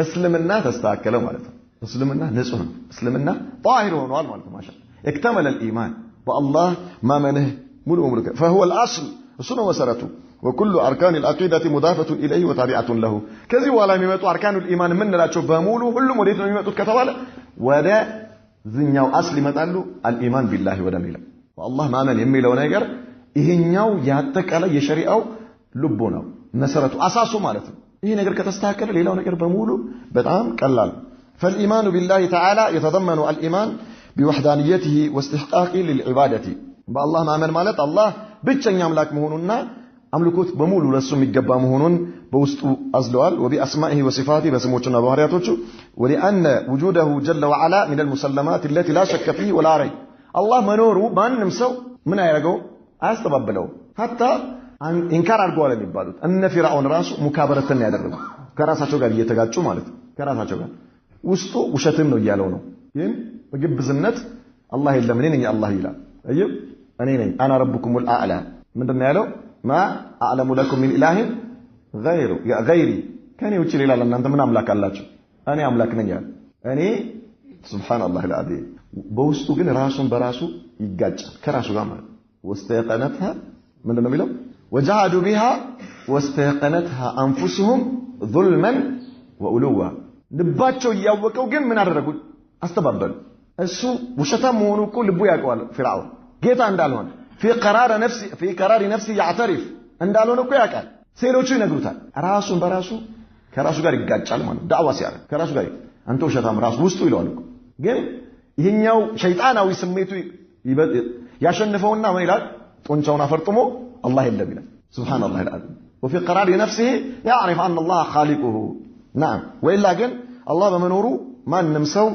إسلامنا تستهكله مالت إسلامنا نسون إسلامنا طاهر ونوال مالت ما شاء الله. اكتمل الإيمان بالله ما منه ملء أمرك فهو الأصل السنة وسرته وكل أركان العقيدة مضافة إليه وتابعة له. كذي ولا ميمتوا أركان الإيمان من لا تشوفها مولو كل مريد ميمتوا كتوالا ولا ذنياو أصل متعلو الإيمان بالله ودميلا والله ما من يمي لو نيجر إهنياو يهتك على يشريعو لبوناو نسرته أساسه مالته إيه نيجر كتستهكر ليلو نيجر بمولو بدعام كلال. فالإيمان بالله تعالى يتضمن الإيمان بوحدانيته واستحقاقه للعبادة. بالله ما من مالت الله بيتشن يملك مهوننا أملكوت بمولو لسم يجبا مهونون بوسطو أزلوال وبأسمائه وصفاته بسموتنا بوهرياتوچو ولأن وجوده جل وعلا من المسلمات التي لا شك فيه ولا ريب. الله منورو بان نمسو من يرغو استببلو حتى ኢንካር አድርገዋል የሚባሉት እነ ፊርዓውን ራሱ ሙካበረተን ያደረጉ ከራሳቸው ጋር እየተጋጩ ማለት ነው። ከራሳቸው ጋር ውስጡ ውሸትም ነው እያለው ነው። ግን በግብዝነት አላህ የለም እኔ ነኝ አላህ ይላል። አየው እኔ ነኝ አና ረብኩሙል አዕላ ምንድነው ያለው? ማ አዕለሙ ለኩም ሚን ኢላሂን ገይሪ ከኔ ውጪ ሌላ ለእናንተ ምን አምላክ አላችሁ? እኔ አምላክ ነኝ ያለ እኔ ሱብሃንአላህ አልዓዚም። በውስጡ ግን ራሱን በራሱ ይጋጫል ከራሱ ጋር ማለት ወስተየቀነትሃ ምንድነው የሚለው? ወጀሃዱ ቢሃ ወስተየቀነትሃ አንፉሱሁም ዙልመን ወኡሉዋ ልባቸው እያወቀው ግን ምን አደረጉ? አስተባበሉ። እሱ ውሸታም መሆኑ እኮ ልቡ ያውቀዋል። ፊርዓውን ጌታ እንዳልሆነ ፊ ቀራሪ ነፍሲ ያዕተሪፍ እንዳልሆነ እኮ ያውቃል። ሴሎቹ ይነግሩታል። ራሱን በራሱ ከራሱ ጋር ይጋጫል ማለት ዳዕዋ ሲያደርግ ከራሱ ጋር አንተ ውሸታም ራሱ ውስጡ ይለዋል እኮ። ግን ይሄኛው ሸይጣናዊ ስሜቱ ያሸንፈውና ምን ይላል? ጡንቻውን አፈርጥሞ አላህ የለም ይላል። ሱብሃንአላህ አልዓዚም። ወፊ ቀራሪ ነፍሲሂ ያዕሪፍ አነ አላህ ኻሊቁሁ ናም ወይላ ግን አላህ በመኖሩ ማንም ሰው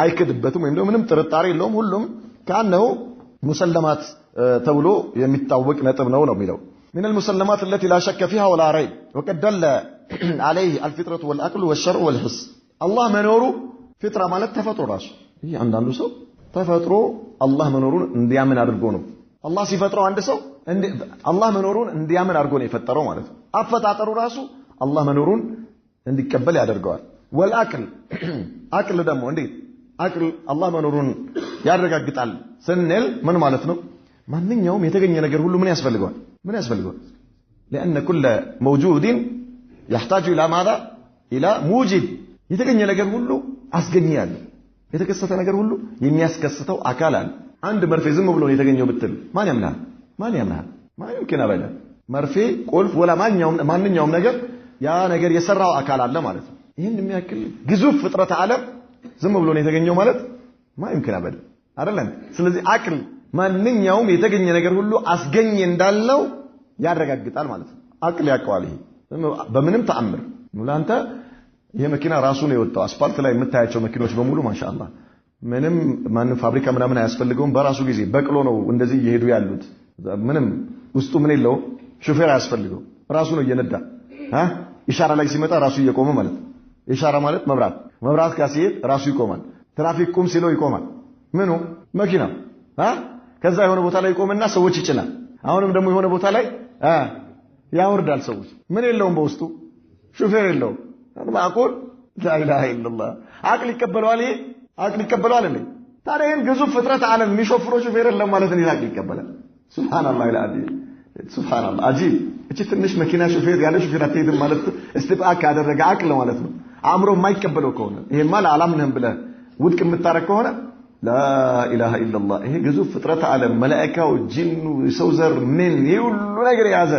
አይክድበትም ወይም ደግሞ ምንም ጥርጣሬ የለውም። ሁሉም ከአነው ሙሰለማት ተብሎ የሚታወቅ ነጥብ ነው የሚለው من المسلمات التي لا شك فيها ولا ريب وقد دل عليه الفطرة والعقل والشرع والحس الله منوره فطرة ማለት ተፈጥሮ ራሱ ይሄ አንዳንዱ ሰው ተፈጥሮ አላህ መኖሩን እንዲያምን አድርጎ ነው አላህ ሲፈጥረው አንድ ሰው አላህ መኖሩን እንዲያምን አድርጎ ነው የፈጠረው ማለት ነው። አፈጣጠሩ ራሱ አላህ መኖሩን እንዲቀበል ያደርገዋል። ወልአቅል አቅል ደግሞ እንዴት አቅል አላህ መኖሩን ያረጋግጣል ስንል ምን ማለት ነው? ማንኛውም የተገኘ ነገር ሁሉ ምን ያስፈልገዋል? لأن كل موجود يحتاج إلى ماذا؟ إلى موجد የተገኘ ነገር ሁሉ አስገኝ ያለ የተከሰተ ነገር ሁሉ የሚያስከስተው አካል አለ። አንድ መርፌ ዝም ብሎ የተገኘው ብትል ማን ያምናል? ማን يمكن أبدا መርፌ ቁልፍ ወላ ማንኛውም ነገር ያ ነገር የሰራው አካል አለ ማለት ነው። ይሄን የሚያክል ግዙፍ ፍጥረት ዓለም ዝም ብሎ ነው የተገኘው ማለት يمكن أبدا አይደለም። ስለዚህ አቅል ማንኛውም የተገኘ ነገር ሁሉ አስገኝ እንዳለው ያረጋግጣል ማለት ነው። አቅል ያውቀዋል። ይሄ በምንም ተአምር ሙላንተ ይሄ መኪና ራሱ ነው የወጣው። አስፋልት ላይ የምታያቸው መኪኖች በሙሉ ማሻአላህ ማንም ፋብሪካ ምናምን አያስፈልገውም። በራሱ ጊዜ በቅሎ ነው እንደዚህ እየሄዱ ያሉት። ምንም ውስጡ ምን የለው ሹፌር አያስፈልገው። ራሱ ነው እየነዳ ኢሻራ ላይ ሲመጣ ራሱ እየቆመ ማለት ነው። ኢሻራ ማለት መብራት ጋር ሲሄድ ራሱ ይቆማል። ትራፊክ ቁም ሲለው ይቆማል። ምኑ መኪና ከዛ የሆነ ቦታ ላይ ይቆምና ሰዎች ይጭናል። አሁንም ደግሞ የሆነ ቦታ ላይ ያወርዳል ሰዎች። ምን የለውም በውስጡ ሹፌር የለውም። ማቁል لا اله الا الله አቅል ይቀበለዋል። ይሄ አቅል ይቀበለዋል እንዴ? ታዲያ ይሄን ግዙፍ ፍጥረት ዓለም የሚሾፍረው ሹፌር የለም ማለት ነው። አቅል ይቀበላል። ሱብሃንአላህ العظيم ሱብሃንአላህ አጂብ። እቺ ትንሽ መኪና ሹፌር ያለ ሹፌር አትሄድም ማለት እስቲባክ ያደረገ አቅል ማለት ነው። አእምሮ የማይቀበለው ከሆነ ይሄማ አላምንህም ብለህ ውድቅ የምታረግ ከሆነ لا اله الا الله ይሄ ግዙፍ ፍጥረት ዓለም መላእክታው ጂኑ ሰው ዘር ምን ይሁሉ ነገር ያዘ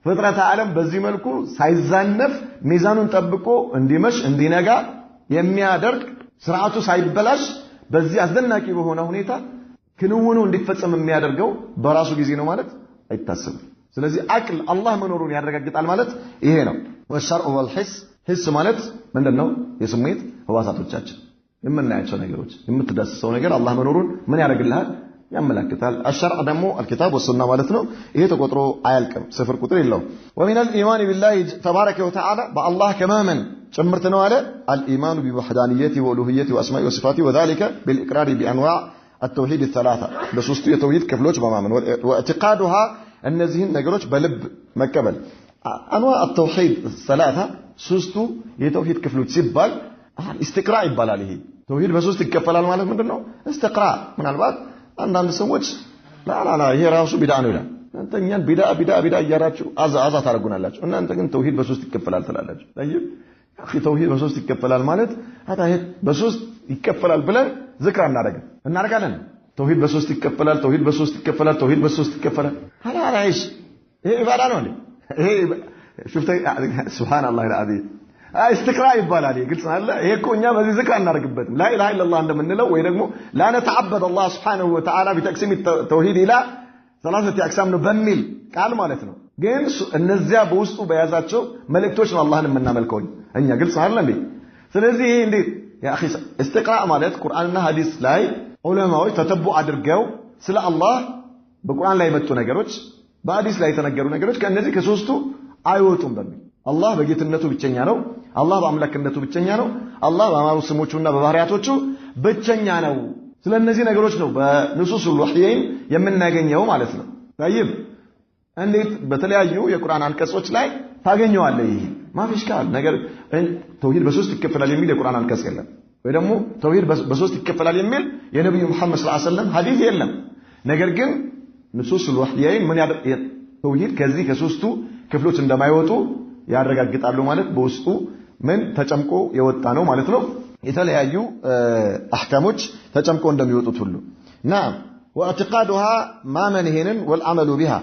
ፍጥረት ዓለም በዚህ መልኩ ሳይዛነፍ ሚዛኑን ጠብቆ እንዲመሽ እንዲነጋ የሚያደርግ ስርዓቱ ሳይበላሽ በዚህ አስደናቂ በሆነ ሁኔታ ክንውኑ እንዲፈጸም የሚያደርገው በራሱ ጊዜ ነው ማለት አይታሰብም። ስለዚህ አቅል አላህ መኖሩን ያረጋግጣል ማለት ይሄ ነው። والشرع والحس حس ማለት ምንድነው? የስሜት ህዋሳቶቻችን የምናያቸው ነገሮች የምትዳስሰው ነገር አላህ መኖሩን ምን ያደርግልሃል? ያመለክታል። الشرع ደግሞ الكتاب والسنة ማለት ነው። ይሄ ተቆጥሮ አያልቅም፣ ስፍር ቁጥር የለውም። ومن الإيمان بالله تبارك وتعالى بالله كمامن ጨምርት ነው አለ الإيمان بوحدانيته وألوهيته وأسمائه وصفاته وذلك بالإقرار بأنواع التوحيد الثلاثة በሶስቱ የተውሂድ ክፍሎች በማመን واعتقادها እነዚህን ነገሮች በልብ መቀበል أنواع التوحيد الثلاثة ሶስቱ የተውሂድ ክፍሎች ሲባል استقراء ይባላል። ይሄ ተውሂድ በሶስት ይከፈላል ማለት ምንድነው? استقراء ምናልባት አንዳንድ ሰዎች ላ ይሄ ራሱ ቢድዓ ነው ይላል። እናንተ እኛን ቢድዓ እያላችሁ አዛ ታረጉናላችሁ። እናንተ ግን ተውሂድ በሶስት ይከፈላል ትላላችሁ። طيب اخي ተውሂድ በሶስት ይከፈላል ማለት አታሄድ በሶስት ይከፈላል ብለን ዝክር እናደርጋለን። ተውሂድ በሶስት ይከፈላል፣ ተውሂድ በሶስት ይከፈላል፣ ተውሂድ በሶስት ይከፈላል። ሀላል አይሽ ይሄ ኢባዳ ነው እንዴ? ይሄ شفت ሱብሃንአላህ العظيم استقراء ይባላል። ግልጽ አለ። ይሄ እኮ እኛ በዚህ ዝክር እናደርግበትም لا اله الا الله እንደምንለው ወይ ደግሞ لا نتعبد الله سبحانه وتعالى بتقسيم التوحيد الى ثلاثه اقسام ነው በሚል ቃል ማለት ነው። ግን እነዚያ በውስጡ በያዛቸው መልእክቶች ነው አላህን የምናመልከው እኛ። ግልጽ አይደል እንዴ? ስለዚህ ይሄ እንዴ ያ اخي استقراء ማለት ቁርአንና ሐዲስ ላይ ዑለማዎች ተተቡ አድርገው ስለ አላህ በቁርአን ላይ የመጡ ነገሮች በአዲስ ላይ የተነገሩ ነገሮች ከነዚህ ከሶስቱ አይወጡም በሚል አላህ በጌትነቱ ብቸኛ ነው አላህ በአምላክነቱ ብቸኛ ነው አላህ በአማሩ ስሞቹና በባህሪያቶቹ ብቸኛ ነው ስለነዚህ ነገሮች ነው በንሱሱል ወህይን የምናገኘው ማለት ነው طيب እንዴት በተለያዩ የቁርአን አንቀጾች ላይ ታገኘዋለህ ይሄ ማፊሽ ካል ነገር ተውሂድ በሶስት ይከፈላል የሚል የቁርአን አንቀጽ የለም ወይ ደግሞ ተውሂድ በሶስት ይከፈላል የሚል የነብዩ መሐመድ ሰለላሁ ዐለይሂ ወሰለም ሐዲስ የለም ነገር ግን ንሱሱል ወህይን ምን ተውሂድ ከዚህ ከሶስቱ ክፍሎች እንደማይወጡ ያረጋግጣሉ ማለት በውስጡ ምን ተጨምቆ የወጣ ነው ማለት ነው የተለያዩ አህካሞች ተጨምቆ እንደሚወጡት ሁሉ نعم واعتقادها ما منهن والعمل بها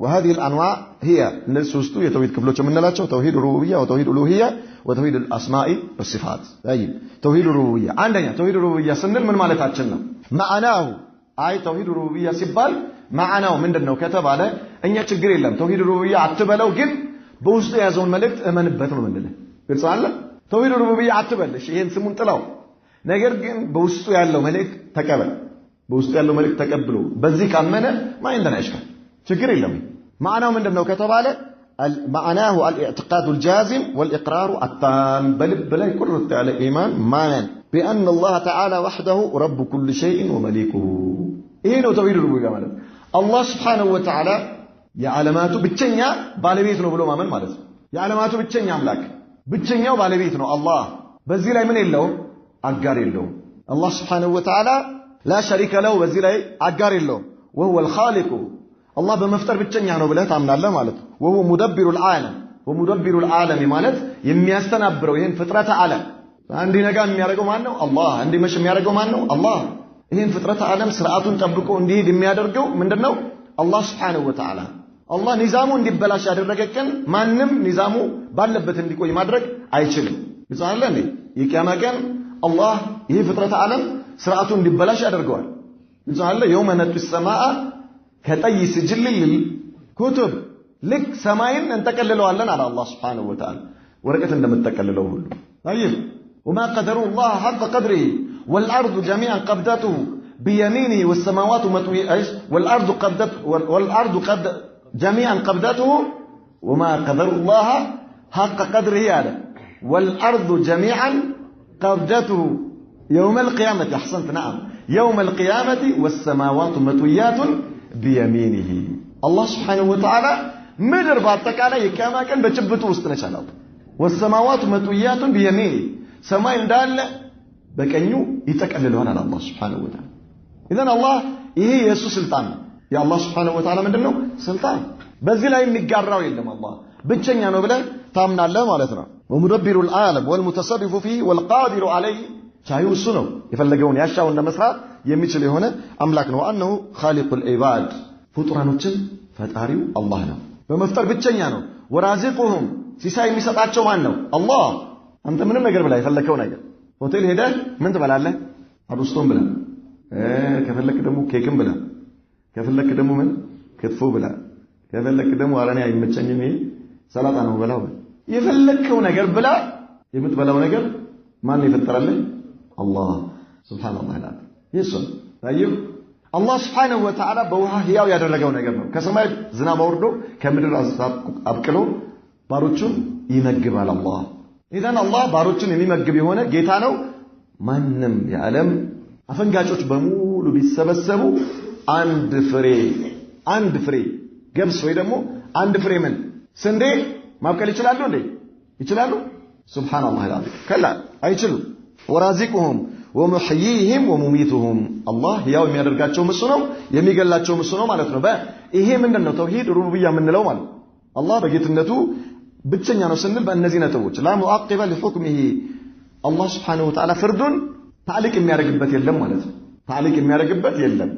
وهذه الانواع هي نسوستو يتوحيد كفلوچ منلاچو توحيد الربوبيه وتوحيد الالوهيه وتوحيد الاسماء والصفات طيب توحيد الربوبيه عندنا توحيد الربوبيه سنل من معناتاችን ነው معناه አይ توحيد الربوبيه ሲባል معناه ምንድነው ከተባለ እኛ ችግር የለም توحيد الربوبيه አትበለው ግን በውስጡ ያዘውን መልእክት እመንበት ነው ምንድነው ግልጽ አለ توحيد الربوبيه አትበልሽ ይሄን ስሙን ጥላው ነገር ግን በውስጡ ያለው መልእክት ተቀበል በውስጡ ያለው መልእክት ተቀብሎ በዚህ ካመነ ማይንደና ይሽካል ችግር የለም معناه ምንድነው ከተባለ معناه الاعتقاد الجازم والاقرار التام بلب لا يقرر على ايمان معنى بان الله تعالى وحده رب كل شيء ومليكه ايه ነው توحيد الربوبيه ማለት الله سبحانه وتعالى የዓለማቱ ብቸኛ ባለቤት ነው ብሎ ማመን ማለት ነው የዓለማቱ ብቸኛ አምላክ ብቸኛው ባለቤት ነው አላህ በዚህ ላይ ምን የለው አጋር የለው الله سبحانه وتعالى لا شريك له በዚህ ላይ አጋር የለው وهو الخالق الله በመፍጠር ብቸኛ ነው ብለህ ታምናለህ ማለት ነው وهو مدبر العالم ومدبر العالم ማለት የሚያስተናብረው ይሄን ፍጥረተ ዓለም አንዲ ነገ የሚያደርገው ማን ነው አላህ አንዲ መሽ የሚያደርገው ማን ነው አላህ ይሄን ፍጥረተ ዓለም ስርዓቱን ጠብቆ እንዲሄድ የሚያደርገው ምንድነው الله سبحانه وتعالى الله ኒዛሙ እንዲበላሽ ያደረገከን ማንንም ኒዛሙ ባለበት እንዲቆይ ማድረግ አይችልም ይጻለ እንዴ የቂያማ ቀን الله ይሄ ፍጥረተ ዓለም ስርዓቱ እንዲበላሽ ያደርገዋል ይጻለ يوم نطوي السماء كطي سجل للكتب لك سماين انتقللوالن على الله سبحانه وتعالى ورقه እንደምትጠቀልለው ሁሉ طيب وما قدر الله حق قدره والارض جميعا قبضته بيمينه والسماوات مطويات والارض قد جميعا قبضته وما قدر الله حق قدره هذا والارض جميعا قبضته يوم القيامه احسنت نعم يوم القيامه والسماوات مطويات بيمينه الله سبحانه وتعالى ምድር በአጠቃላይ የቂያማ ቀን በጭብጡ ውስጥ ነቻለው والسماوات مطويات بيمينه ሰማይ እንዳለ በቀኙ ይጠቀልለዋል አለ አላህ Subhanahu Wa Ta'ala اذا الله ይሄ የሱ ስልጣን ነው የአላህ Subhanahu Wa Ta'ala ምንድነው ስልጣን በዚህ ላይ የሚጋራው የለም አላህ ብቸኛ ነው ብለህ ታምናለህ ማለት ነው ومدبر العالم والمتصرف فيه والقادر عليه ቻዩ እሱ ነው የፈለገውን ያሻውን ለመስራት የሚችል የሆነ አምላክ ነው አንሁ خالق العباد ፍጡራኖችን ፈጣሪው አላህ ነው በመፍጠር ብቸኛ ነው ወራዚቁሁም ሲሳይ የሚሰጣቸው ማን ነው አላህ አንተ ምንም ነገር ብላ የፈለከው ነገር ሆቴል ሄደህ ምን ትበላለህ አሩስቶን ብላ ከፈለክ ደግሞ ኬክም ብላ ከፈለክ ደግሞ ምን ክትፎ ብላ ከፈለክ ደግሞ አራኔ አይመቸኝም ይሄ ሰላጣ ነው ብላው የፈለከው ነገር ብላ የምትበላው ነገር ማን የፈጠረልህ አላህ ሱብሃንአላህ ይላል ይስም ታየው አላህ Subhanahu Wa Ta'ala በውሃ ህያው ያደረገው ነገር ነው ከሰማይ ዝናብ አውርዶ ከምድር አብቅሎ ባሮቹን ይመግባል አላህ ኢዘን አላህ ባሮቹን የሚመግብ የሆነ ጌታ ነው ማንንም የዓለም አፈንጋጮች በሙሉ ቢሰበሰቡ አንድ ፍሬ ገብስ ወይ ደግሞ አንድ ፍሬ ምን ስንዴ ማብቀል ይችላሉ እንዴ ይችላሉ ሱብሃንአላህ ይላል ከላ አይችሉም ወራዚቁሁም ومحييهم ومميتهم الله ያው የሚያደርጋቸው እሱ ነው የሚገላቸው እሱ ነው ማለት ነው ይሄ ምንድነው ተውሂድ ሩቡቢያ ምንለው ማለት አላህ በጌትነቱ ብቸኛ ነው ስንል በእነዚህ ነጥቦች لا معقب لحكمه الله سبحانه وتعالى ፍርዱን ታሊቅ የሚያደርግበት የለም ማለት ነው ታሊቅ የሚያደርግበት የለም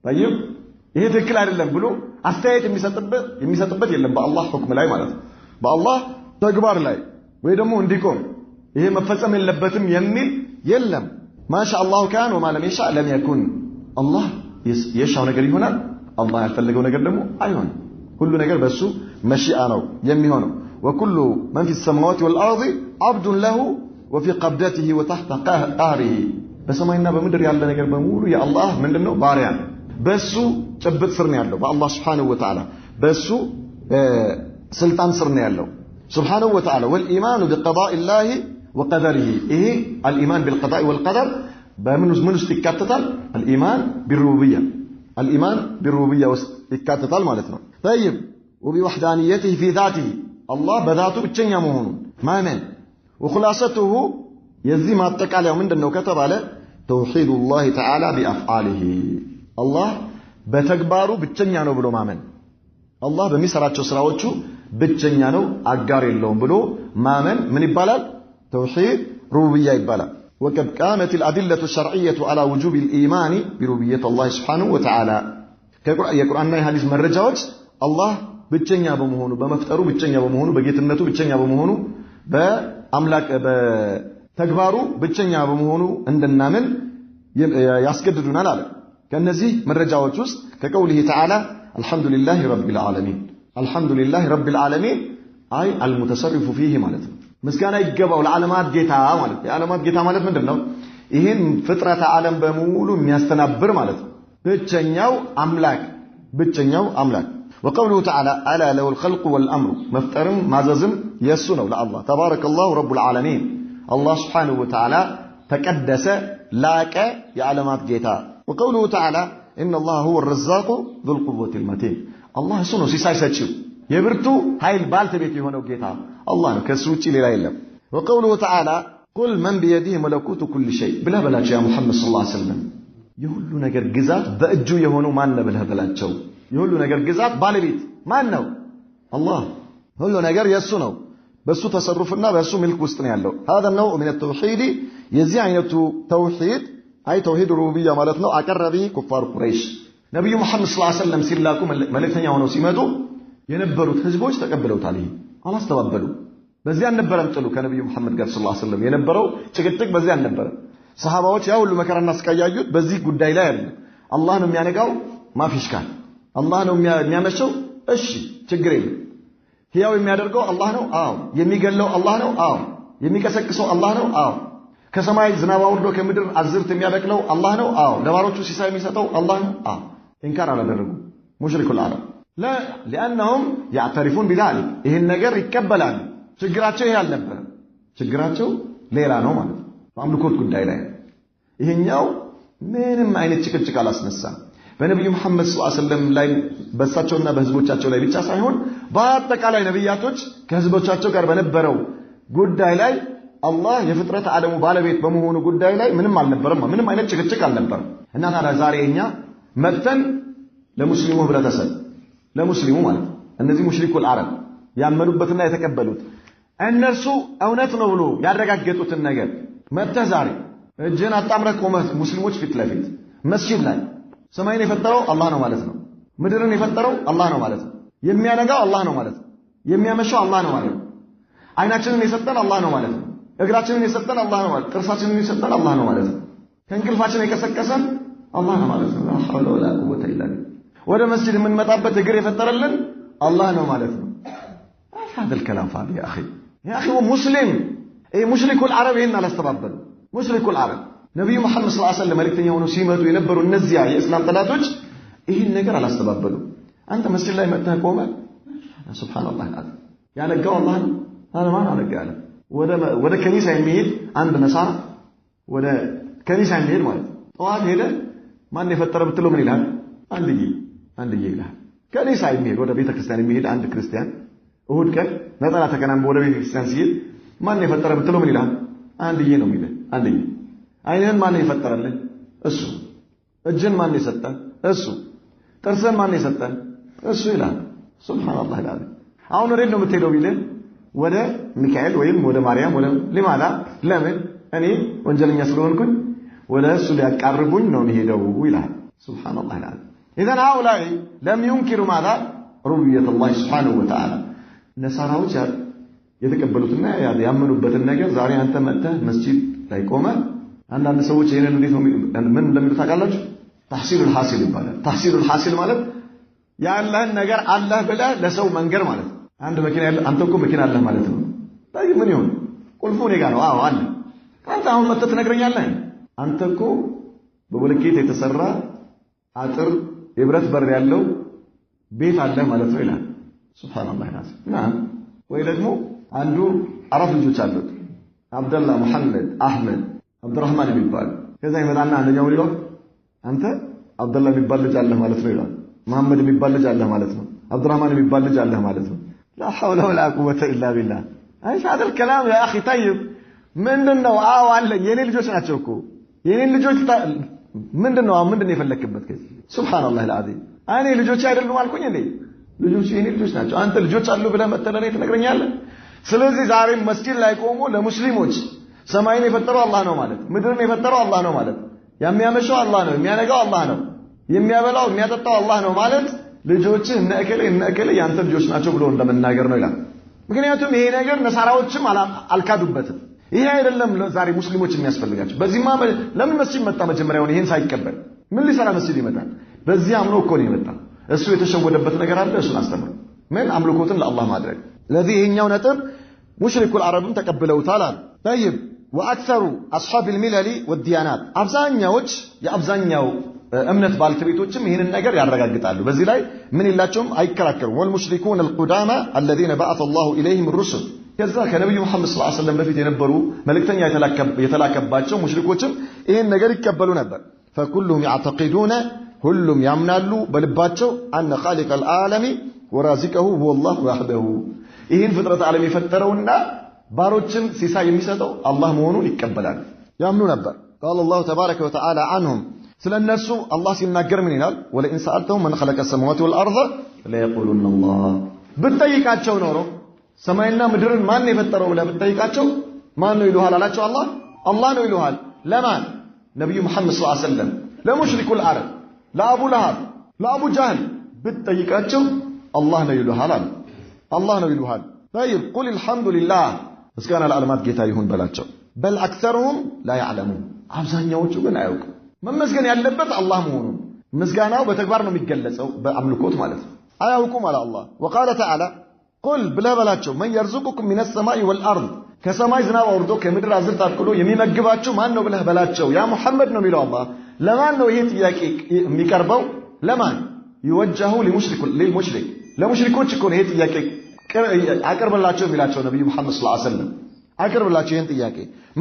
طيب ይሄ ትክክል አይደለም ብሎ አስተያየት የሚሰጥበት የለም በአላህ ሁክም ላይ ማለት ነው በአላህ ተግባር ላይ ወይ ደግሞ እንዲቆም ይሄ መፈጸም የለበትም የሚል የለም ما شاء الله كان وما لم يشاء لم يكن الله يشاء ነገር ይሆናል الله ያልፈለገው ነገር ደግሞ አይሆን ሁሉ ነገር በሱ መሺአ ነው የሚሆነው وكل من في السماوات والارض عبد له وفي قبضته وتحت قهره በሰማይና በምድር ያለ ነገር በሙሉ የአላህ ምንድነው ባሪያ በሱ ጭብጥ ስር ነው ያለው በአላህ Subhanahu Wa Ta'ala በሱ ስልጣን ስር ነው ያለው سبحانه وتعالى والإيمان بقضاء الله وقدره إيه الإيمان بالقضاء والقدر بمن استكاتتال الإيمان بالربوبية استكاتتال مالتنا طيب وبوحدانيته في ذاته الله بذاته بتشنيا مهون ما من وخلاصته يزي ما اتكال يوم عندنا وكتب على توحيد الله تعالى بأفعاله الله بتكبارو بتشنيا نو بلو ما من الله بمسراتشو سراوتشو ብቸኛ ነው አጋር የለውም ብሎ ማመን ምን ይባላል ተውሂድ ሩቡቢያ ይባላል وقد قامت الادله الشرعيه على وجوب الايمان بربوبيه الله سبحانه وتعالى የቁርአንና የሐዲስ መረጃዎች አላህ ብቸኛ በመሆኑ በመፍጠሩ ብቸኛ በመሆኑ በጌትነቱ ብቸኛ በመሆኑ በአምላክ በተግባሩ ብቸኛ በመሆኑ እንድናምን ያስገድዱናል አለ ከነዚህ መረጃዎች ውስጥ ከቀውሊሂ ተዓላ አልহামዱሊላሂ ረቢል ዓለሚን الحمد لله رب العالمين أي المتصرف فيه مالته مسكانا يجبوا العالمات جيتا مالته العالمات جيتا مالته من دمنا إهين فطرة عالم بمولو ميستنبر مالته بتشنياو أملاك وقوله تعالى ألا له الخلق والأمر مفترم ماززم يسونه لله تبارك الله رب العالمين الله سبحانه وتعالى تقدس لاك يا علامات جيتا وقوله تعالى إن الله هو الرزاق ذو القوة المتين الله سنو سيساي ساتشو يبرتو هاي البالتبيت يهونو جيتا الله كسوتشي لا يلم وقوله تعالى قل من بيده ملكوت كل شيء بلا بلاش يا محمد صلى الله عليه وسلم يقولوا نجر جزات بأجو يهونو ما لنا بلا بلاچو يقولوا نجر جزات بالبيت ما نو الله يقولوا نجر يسنو بسو تصرفنا بسو ملك وسطنا يالله هذا النوع من التوحيد يزي عينته توحيد أي توحيد الربوبية مالتنا أقر به كفار قريش نبي محمد صلى الله عليه وسلم سيلاكم ملكتنا ሆነው ሲመጡ የነበሩት ህዝቦች ተቀበሉት አለኝ አላስተባበሉ በዚያ አንነበረም ጥሉ ከነብዩ መሐመድ ጋር ሰለላሁ ዐለይሂ ወሰለም የነበረው ጭቅጭቅ በዚያ አንነበረ ሰሃባዎች ያው ሁሉ መከራና ስቃያዩት በዚህ ጉዳይ ላይ አይደል አላህ ነው የሚያነጋው ማፊሽካል አላህ ነው የሚያመሸው እሺ ችግር የለም ሕያው የሚያደርገው አላህ ነው አዎ የሚገለው አላህ ነው አዎ የሚቀሰቅሰው አላህ ነው አዎ ከሰማይ ዝናብ አውርዶ ከምድር አዝርት የሚያበቅለው አላህ ነው አዎ ለባሮቹ ሲሳይ የሚሰጠው አላህ ነው አዎ إنكار على درجة مشرك العرب لا لأنهم يعترفون بذلك إيه النجار يكبلان شجراتشو هي النبى شجراتشو ليلا نوما فأملكوت كل دايرة إيه النياو من ما إني تشكل على سنسا فنبي محمد صلى الله عليه وسلم لا بساتشونا بهزبوتشاتشو لا بيتشاسايون باتك على نبياتوش كهزبوتشاتشو كربنا برو قد دايلاي الله يفترة على مبالغة بمهون قد دايلاي من ما النبرم من ما إني تشكل على النبر إن أنا رزاري إنيا متن لمسلمو ህብረተሰብ ለሙስሊሙ ማለት እነዚህ ሙሽሪኩል አረብ ያመኑበትና የተቀበሉት እነርሱ እውነት ነው ብሎ ያረጋገጡትን ነገር መተህ ዛሬ እጅን አጣምረህ ቆመህ ሙስሊሞች ፊት ለፊት መስጂድ ላይ ሰማይን የፈጠረው አላህ ነው ማለት ነው ምድርን የፈጠረው አላህ ነው ማለት ነው የሚያነጋው አላህ ነው ማለት ነው የሚያመሸው አላህ ነው ማለት ነው አይናችንን የሰጠን አላህ ነው ማለት ነው እግራችንን የሰጠን አላህ ነው ማለት ጥርሳችንን የሰጠን አላህ ነው ማለት ነው ከእንቅልፋችን የቀሰቀሰን الله مالتنا لا حول ولا قوة إلا بالله ولا مسجد من مطابة غير يفترلن الله نو مالتنا هذا الكلام فاضي يا أخي هو مسلم أي مشرك العرب هنا لا استبابل مشرك العرب نبي محمد صلى الله عليه وسلم ملكتني هونو سيمتو ينبروا النزيع يا إسلام تلاتوج إيه النجر لا استبابل أنت مسجد الله يمتها كوما سبحان الله العظيم يعني قال الله هذا ما أنا قال ولا كنيسة يميل عند نصارى ولا كنيسة يميل مالت طوال هذا ማን የፈጠረው ብትለው ምን ይላል አንድዬ ይላል ከኔሳ የሚሄድ ወደ ቤተ ክርስቲያን የሚሄድ አንድ ክርስቲያን እሁድ ቀን ነጠላ ተከናንቦ ወደ ቤተ ክርስቲያን ሲሄድ ማን የፈጠረው ብትለው ምን ይላል አንድዬ ነው የሚለው አንድዬ አይነን ማን የፈጠረልህ እሱ እጅን ማን የሰጠን እሱ ጥርስን ማን የሰጠን እሱ ይላል ሱብሃንአላህ ይላል አሁን ወደ ነው የምትሄደው ቢልህ ወደ ሚካኤል ወይም ወደ ማርያም ወደ ለማዳ ለምን እኔ ወንጀለኛ ስለሆንኩኝ ولا يسول يقربون ነው የሚሄደው ይላል سبحان الله العظيم اذا هؤلاء لم ينكروا ماذا ربوبيه الله سبحانه وتعالى ነሳራዎች የተቀበሉትና ያመኑበትን ነገር ዛሬ አንተ መጥተህ መስጂድ ላይ ቆመህ አንዳንድ ሰዎች ይሄንን እንዴት ነው ምን እንደሚሉት ታውቃላችሁ ተህሲሉል ሐሲል ይባላል ተህሲሉል ሐሲል ማለት ያለህን ነገር አላህ ብለህ ለሰው መንገር ማለት አንድ መኪና ያለ አንተ እኮ መኪና አለህ ማለት ነው ታዲያ ምን ይሆን ቁልፉ እኔ ጋር ነው አዎ አለ አንተ አሁን መጥተህ ትነግረኛለህ አንተ እኮ በብሎኬት የተሰራ አጥር የብረት በር ያለው ቤት አለ ማለት ነው ይላል። ሱብሃንአላህ እና ወይ ደግሞ አንዱ አራት ልጆች አሉት አብደላ፣ መሐመድ፣ አህመድ፣ አብዱራህማን የሚባል ከዛ ይመጣና አንደኛው ይለው አንተ አብደላ የሚባል ልጅ አለ ማለት ነው ይላል። መሐመድ የሚባል ልጅ አለ ማለት ነው። አብዱራህማን የሚባል ልጅ አለ ማለት ነው። لا حول ولا قوة إلا بالله ايش هذا الكلام يا اخي طيب ምንድነው አዎ አለኝ የኔ ልጆች ናቸው እኮ የኔ ልጆች ምንድነው የፈለክበት ከዚህ ሱብሃንአላህ العظيم እኔ ልጆች አይደሉም አልኩኝ እንዴ ልጆች የኔ ልጆች ናቸው አንተ ልጆች አሉ ብለህ መተለኔ ትነግረኛለህ ስለዚህ ዛሬ መስጊድ ላይ ቆሞ ለሙስሊሞች ሰማይን የፈጠረው አላህ ነው ማለት ምድርን የፈጠረው አላህ ነው ማለት የሚያመሸው አላህ ነው የሚያነጋው አላህ ነው የሚያበላው የሚያጠጣው አላህ ነው ማለት ልጆች እነ እከሌ ያንተ ልጆች ናቸው ብሎ እንደመናገር ነው ይላል ምክንያቱም ይሄ ነገር ነሳራዎችም አልካዱበትም ይሄ አይደለም ዛሬ ሙስሊሞች የሚያስፈልጋቸው በዚህማ ለምን መስጂድ መጣ መጀመሪያውን ይሄን ሳይቀበል ምን ሊሰራ መስጂድ ይመጣል በዚህ አምኖ እኮ ነው የመጣው እሱ የተሸወደበት ነገር አለ እሱን አስተምር ምን አምልኮትን ለአላህ ማድረግ ለዚህ ይሄኛው ነጥብ ሙሽሪኩል አረብም ተቀብለውታል አለ طيب واكثر اصحاب الملل والديانات አብዛኛዎች የአብዛኛው እምነት ባልተቤቶችም ይሄንን ነገር ያረጋግጣሉ በዚህ ላይ ምን ይላቸውም አይከራከሩም والمشركون القدامى الذين بعث الله اليهم الرسل ከዛ ከነብዩ መሐመድ ሰለላሁ ዐለይሂ ወሰለም በፊት የነበሩ መልእክተኛ የተላከባቸው ሙሽሪኮችም ይሄን ነገር ይቀበሉ ነበር فكلهم يعتقدون ሁሉም ያምናሉ በልባቸው ان خالق العالم ورازقه هو الله وحده ይሄን ፍጥረት ዓለም የፈጠረውና ባሮችን ሲሳይ የሚሰጠው አላህ መሆኑን ይቀበላሉ ያምኑ ነበር قال الله تبارك وتعالى عنهم ስለነሱ አላህ ሲናገር ምን ይላል ወለኢን ሰአልተሁም መን خلق السماوات والارض ليقولون الله ብትጠይቃቸው ኖሮ ሰማይና ምድርን ማን የፈጠረው ብለህ ብትጠይቃቸው ማን ነው ይሉሃል አላቸው አላህ ነው ይሉሃል ለማን ነብዩ መሐመድ ሰለላሁ ዐለይሂ ወሰለም ለሙሽሪኩል አረብ ለአቡ ለሃብ ለአቡ ጃህል ብትጠይቃቸው አላህ ነው ይሉሃል አላህ ነው ይሉሃል طيب قل الحمد لله ምስጋና ለዓለማት ጌታ ይሁን በላቸው በል አክሰሩሁም لا يعلمون አብዛኛዎቹ ግን አያውቁም መመስገን ያለበት አላህ መሆኑን ምስጋናው በተግባር ነው የሚገለጸው በአምልኮት ማለት ነው አያውቁም አለ አላህ وقال تعالى قل بلا በላቸው من يرزقكم من السماء والارض ከሰማይ ዝናብ አውርዶ ከምድር አዝርት አጥቅሎ የሚመግባችሁ ማን ነው ብለህ በላቸው ያ ሙሐመድ ነው የሚለው አላህ ለማን ነው ይሄ ጥያቄ የሚቀርበው ለማን يوجهه للمشرك ለሙሽሪኮች እኮ ነው ይሄ ጥያቄ አቀርብላቸው የሚላቸው ነብዩ መሐመድ ሰለላሁ ዐለይሂ ወሰለም አቀርብላቸው ይሄን ጥያቄ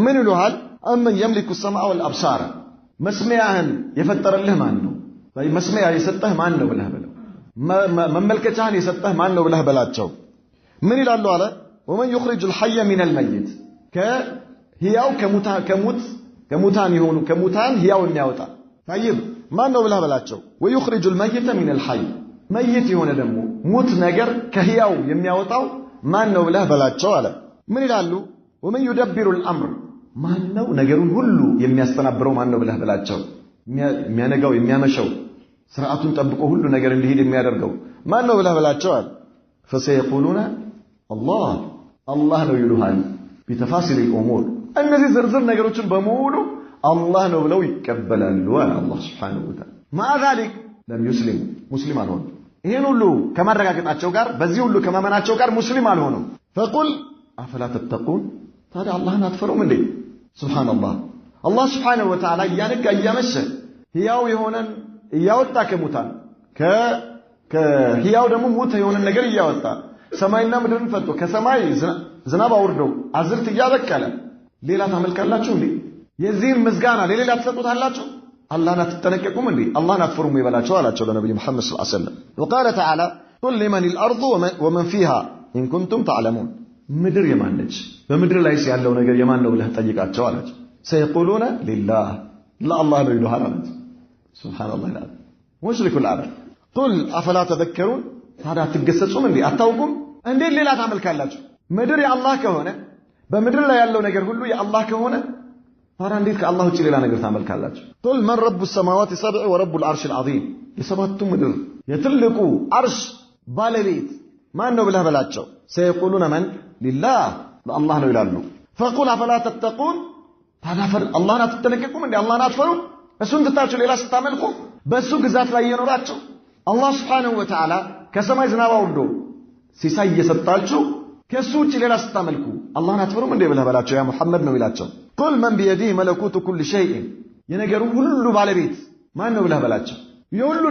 ምን ይሉሃል አመን يملك السماء والابصار መስሚያህን የፈጠረልህ ማን ነው መስሚያ የሰጠህ ማን ነው ብለህ በለው መመልከቻህን የሰጠህ ማን ነው ብለህ በላቸው ምን ይላሉ አለ ومن يخرج الحي من الميت ከህያው ከሙታን ይሆኑ ከሙታን ህያው የሚያወጣ طيب ማን ነው ብለህ በላቸው ويخرج الميت من الحي መይት የሆነ ደግሞ ሙት ነገር ከህያው የሚያወጣው ማን ነው ብለህ በላቸው አለ ምን ይላሉ ومن يدبر الامر ማን ነው ነገሩን ሁሉ የሚያስተናብረው ማን ነው ብለህ በላቸው የሚያነጋው የሚያመሸው ስርዓቱን ጠብቆ ሁሉ ነገር እንዲሄድ የሚያደርገው ማን ነው ብለህ በላቸው አለ فسيقولون الله ነው ይሉሃል بتفاصيل الامور እነዚህ ዝርዝር ነገሮችን በሙሉ አላህ ነው ብለው ይቀበላሉ አለ አላህ Subhanahu Wa Ta'ala مع ذلك لم يسلم ሙስሊም አልሆኑ ይሄን ሁሉ ከማረጋገጣቸው ጋር በዚህ ሁሉ ከማመናቸው ጋር ሙስሊም አልሆኑ فقل افلا تتقون ታዲያ አላህን አትፈሩም እንዴ ሱብሃንአላህ አላህ Subhanahu Wa Ta'ala ያነጋ ያመሸ ህያው የሆነን ያወጣ ከሙታን ከህያው ደግሞ ሙት የሆነ ነገር ያወጣ ሰማይና ምድርን ፈጥሮ ከሰማይ ዝናብ አውርዶ አዝርት ያበቀለ ሌላ ታመልካላችሁ እንዴ የዚህን ምስጋና ለሌላ ተሰጡታላችሁ አላህን አትጠነቀቁም እንዴ አላህን አትፈሩም ይበላቸው አላቸው ለነብዩ መሐመድ ሰለላሁ ዐለይሂ ወሰለም وقال تعالى قل لمن الارض ومن فيها ان كنتم تعلمون ምድር የማን ነች በምድር ላይ ያለው ነገር የማን ነው ብለህ ጠይቃቸው አላቸው سيقولون لله لا الله ነው ይሉሃል አላቸው ሱብሃንአላህ ሙሽሪኩል አረብ قل افلا تذكرون ታዲያ አትገሰጹም እንዴ አታውቁም እንዴ ሌላ ታመልካላችሁ ምድር የአላህ ከሆነ በምድር ላይ ያለው ነገር ሁሉ የአላህ ከሆነ ታዲያ እንዴት ከአላህ ውጪ ሌላ ነገር ታመልካላችሁ قل من رب السماوات السبع ورب العرش العظيم የሰባቱ ምድር የትልቁ አርሽ ባለቤት ማን ነው ብለህ በላቸው سيقولون من لله الله ነው ይላሉ فقل افلا تتقون ታዲያ አላህን አትጠነቀቁም እንዴ አላህን አትፈሩም እሱን ትታችሁ ሌላ ስታመልኩ በሱ ግዛት ላይ የኖራችሁ አላህ Subhanahu Wa Ta'ala ከሰማይ ዝናብ አውርዶ ሲሳይ እየሰጣችሁ ከሱ ውጪ ሌላ ስታመልኩ አላህን አትፈሩም እንዴ ብለህ በላቸው ያ ሙሐመድ ነው ይላቸው قل من بيده ملكوت كل شيء የነገሩ ሁሉ ባለቤት ማን ነው ብለህ በላቸው የሁሉ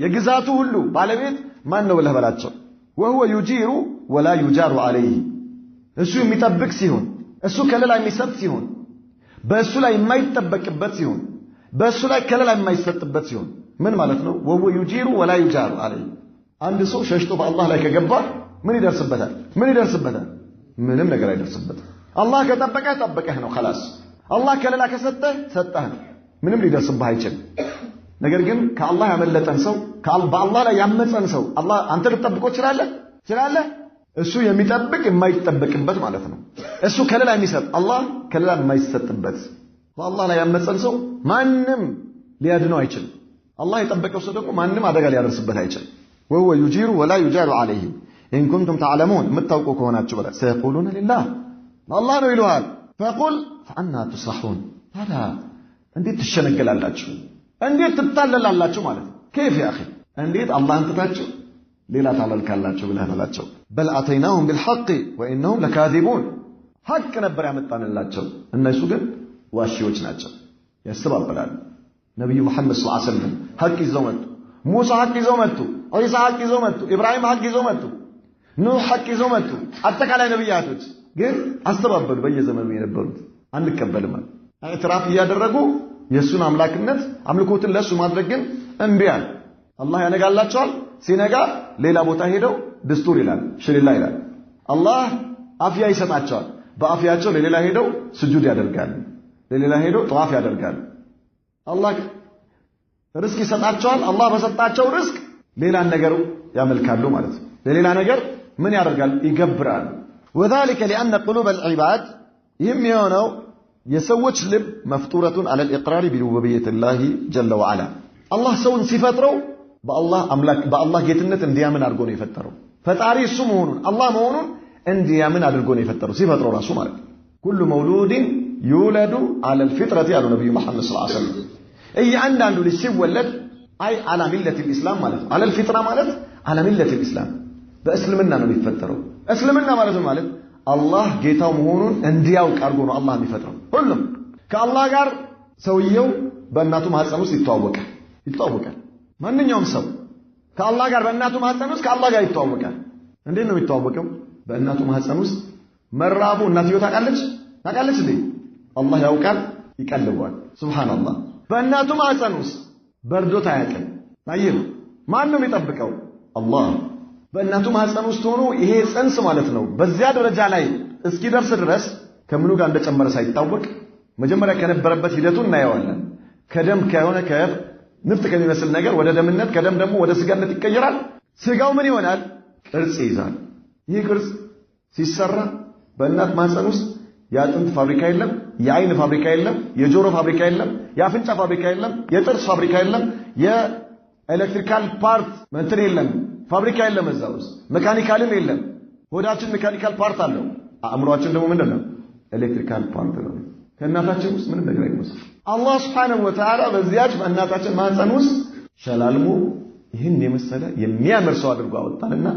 የግዛቱ ሁሉ ባለቤት ማን ነው ብለህ በላቸው وهو يجير ولا يجار عليه እሱ የሚጠብቅ ሲሆን እሱ ከለላ የሚሰጥ ሲሆን በእሱ ላይ የማይጠበቅበት ሲሆን በእሱ ላይ ከለላ የማይሰጥበት ሲሆን ምን ማለት ነው وهو يجير ولا يجار عليه አንድ ሰው ሸሽቶ በአላህ ላይ ከገባ ምን ይደርስበታል ምንም ነገር አይደርስበትም አላህ ከጠበቀህ ጠበቀህ ነው خلاص አላህ ከለላ ከሰጠህ ሰጠህ ምንም ሊደርስብህ አይችልም ነገር ግን ከአላህ ያመለጠን ሰው በአላህ ላይ ያመፀን ሰው አላህ አንተ ልትጠብቀው ትችላለህ እሱ የሚጠብቅ የማይጠበቅበት ማለት ነው እሱ ከለላ የሚሰጥ አላህ ከለላ የማይሰጥበት በአላህ ላይ ያመፀን ሰው ማንም ሊያድነው አይችልም አላህ የጠበቀው ሰው ደግሞ ማንም አደጋ ሊያደርስበት አይችልም وهو يجير ولا يجار عليه إن كنتم تعلمون متوقع كوناتشو بلا سيقولون لله الله ነው ይሉሃል فقل فأنا تصرحون هذا እንዴት ትሸነገላላችሁ እንዴት ትታለላላችሁ ማለት كيف يا أخي እንዴት አላህን ትታችሁ ሌላ ታመልካላችሁ ብለህ ተላቸው بل أتيناهم بالحق وإنهم لكاذبون ሐቅ ነበር ያመጣንላቸው እነሱ ግን ዋሽዎች ናቸው ያስተባበላሉ ነብዩ መሐመድ ሰለላሁ ዐለይሂ ወሰለም ሐቅ ይዘው መጡ ሙሳ ሐቅ ይዘው መጡ ዒሳ ሐቅ ይዘው መጡ ኢብራሂም ሐቅ ይዘው መጡ ኑህ ሐቅ ይዘው መጡ አጠቃላይ ነብያቶች ግን አስተባበሉ በየዘመኑ የነበሩት አንቀበልም ኢትራፍ ያደረጉ የሱን አምላክነት አምልኮትን ለሱ ማድረግ ግን እምቢ አለ አላህ ያነጋላቸዋል ሲነጋ ሌላ ቦታ ሄደው ድስቱር ይላል ሽሊላ ይላል አላህ አፍያ ይሰጣቸዋል በአፍያቸው ለሌላ ሄደው ስጁድ ያደርጋሉ ለሌላ ሄደው ጧፍ ያደርጋሉ አላህ ርዝቅ ይሰጣቸዋል አላህ በሰጣቸው ርዝቅ ሌላ ነገር ያመልካሉ ማለት ነው ለሌላ ነገር ምን ያደርጋል ይገብራሉ وذلك لأن قلوب العباد يميونو የሰዎች ልብ መፍጡረቱን على الإقرار بربوبية الله جل وعلا الله سون ሲፈጥረው በአላህ ጌትነት እንዲያምን አድርጎ ነው የፈጠረው ፈጣሪ እሱ መሆኑን አላህ መሆኑን እንዲያምን አድርጎ ነው የፈጠረው ሲፈጥረው ራሱ ማለት كل مولود يولد على الفطرة ያለው ነብዩ መሐመድ ሰለላሁ ዐለይሂ ወሰለም እያንዳንዱ ልጅ ሲወለድ አይ على ملة الإسلام ማለት على الفطرة ማለት على ملة الإسلام በእስልምና ነው የሚፈጠረው እስልምና ማለት አላህ ጌታው መሆኑን እንዲያውቅ አድርጎ ነው አላህ የሚፈጥረው ሁሉም ከአላህ ጋር ሰውየው በእናቱ ማህፀን ውስጥ ይተዋወቃል ማንኛውም ሰው ከአላህ ጋር በእናቱ ማህፀን ውስጥ ከአላህ ጋር ይተዋወቃል እንዴት ነው የሚተዋወቀው በእናቱ ማህፀን ውስጥ መራቡ እናትየው ታውቃለች እንዴ አላህ ያውቃል ይቀልበዋል ሱብሃንአላህ በእናቱ ማህፀን ውስጥ በርዶት አያውቅም አይደል ማን ነው የሚጠብቀው አላህ በእናቱ ማህፀን ውስጥ ሆኖ ይሄ ጽንስ ማለት ነው በዚያ ደረጃ ላይ እስኪደርስ ድረስ ከምኑ ጋር እንደጨመረ ሳይታወቅ መጀመሪያ ከነበረበት ሂደቱን እናየዋለን ከደም ከሆነ ንፍጥ ከሚመስል ነገር ወደ ደምነት ከደም ደግሞ ወደ ስጋነት ይቀየራል ስጋው ምን ይሆናል ቅርጽ ይዛል ይህ ቅርጽ ሲሰራ በእናት ማህፀን ውስጥ የአጥንት ፋብሪካ የለም የአይን ፋብሪካ የለም የጆሮ ፋብሪካ የለም የአፍንጫ ፋብሪካ የለም የጥርስ ፋብሪካ የለም የኤሌክትሪካል ፓርት እንትን የለም ፋብሪካ የለም እዛው ውስጥ ሜካኒካልም የለም ሆዳችን ሜካኒካል ፓርት አለው አእምሮአችን ደግሞ ምንድነው ኤሌክትሪካል ፓርት ነው ከእናታችን ውስጥ ምንም ነገር አይመስል አላህ Subhanahu Wa Ta'ala በዚያች በእናታችን ማህፀን ውስጥ ሸላልሞ ይህን የመሰለ የሚያምር ሰው አድርጎ አወጣንና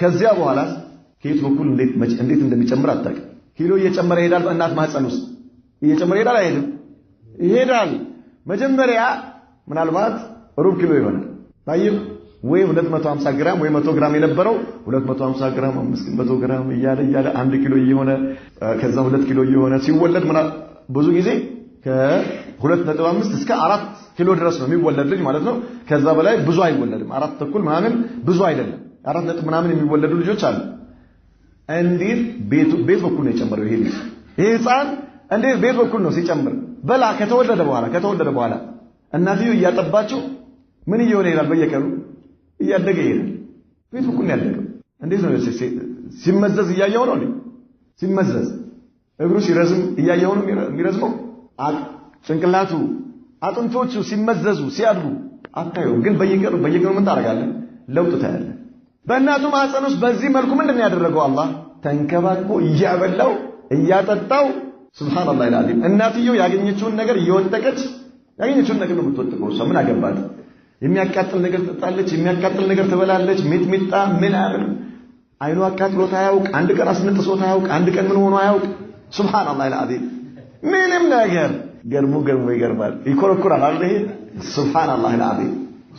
ከዚያ በኋላ ከየት በኩል እንዴት እንደሚጨምር አታውቅም ኪሎ እየጨመረ ይሄዳል በእናት ማህፀን ውስጥ እየጨመረ ይሄዳል አይሄድም ይሄዳል መጀመሪያ ምናልባት ሩብ ኪሎ ይሆናል ታይብ ወይ 250 ግራም ወይ 100 ግራም የነበረው 250 ግራም 500 ግራም እያለ 1 ኪሎ እየሆነ ከዛ 2 ኪሎ እየሆነ ሲወለድ ብዙ ጊዜ ከ2.5 እስከ 4 ኪሎ ድረስ ነው የሚወለድ ልጅ ማለት ነው ከዛ በላይ ብዙ አይወለድም 4 ተኩል ምናምን ብዙ አይደለም 4 ነጥብ ምናምን የሚወለዱ ልጆች አሉ እንዴት ቤት በኩል ነው የጨመረው ይሄ ልጅ ይሄ ህፃን እንዴት ቤት በኩል ነው ሲጨምር በላ ከተወለደ በኋላ እናትየው እያጠባቸው ምን እየሆነ ይላል በየቀኑ እያደገ ይሄዳል ቤት በኩል ነው ያደገው እንዴት ነው ሲመዘዝ እያየው ነው ሲመዘዝ እግሩ ሲረዝም እያየው ነው የሚረዝመው ጭንቅላቱ አጥንቶቹ ሲመዘዙ ሲያድጉ አታየው ግን በየቀኑ ምን ታደርጋለህ ለውጥ ታያለህ በእናቱ ማህፀን ውስጥ በዚህ መልኩ ምንድነው ያደረገው አላህ ተንከባክቦ እያበላው እያጠጣው ሱብሃንአላህ العظيم እናትየው ያገኘችውን ነገር እየወጠቀች ያገኘችውን ነገር ነው የምትወጥቀው እሷ ምን አገባት የሚያቃጥል ነገር ትጠጣለች የሚያቃጥል ነገር ትበላለች ሚጥሚጣ ምናምን አይኑ አቃጥሎት አያውቅ አንድ ቀን አስነጥሶት አያውቅ አንድ ቀን ምን ሆኖ አያውቅ ሱብሃንአላህ العظيم ምንም ነገር ገርሞ ይገርማል ይኮረኩራል አይደል ሱብሃንአላህ العظيم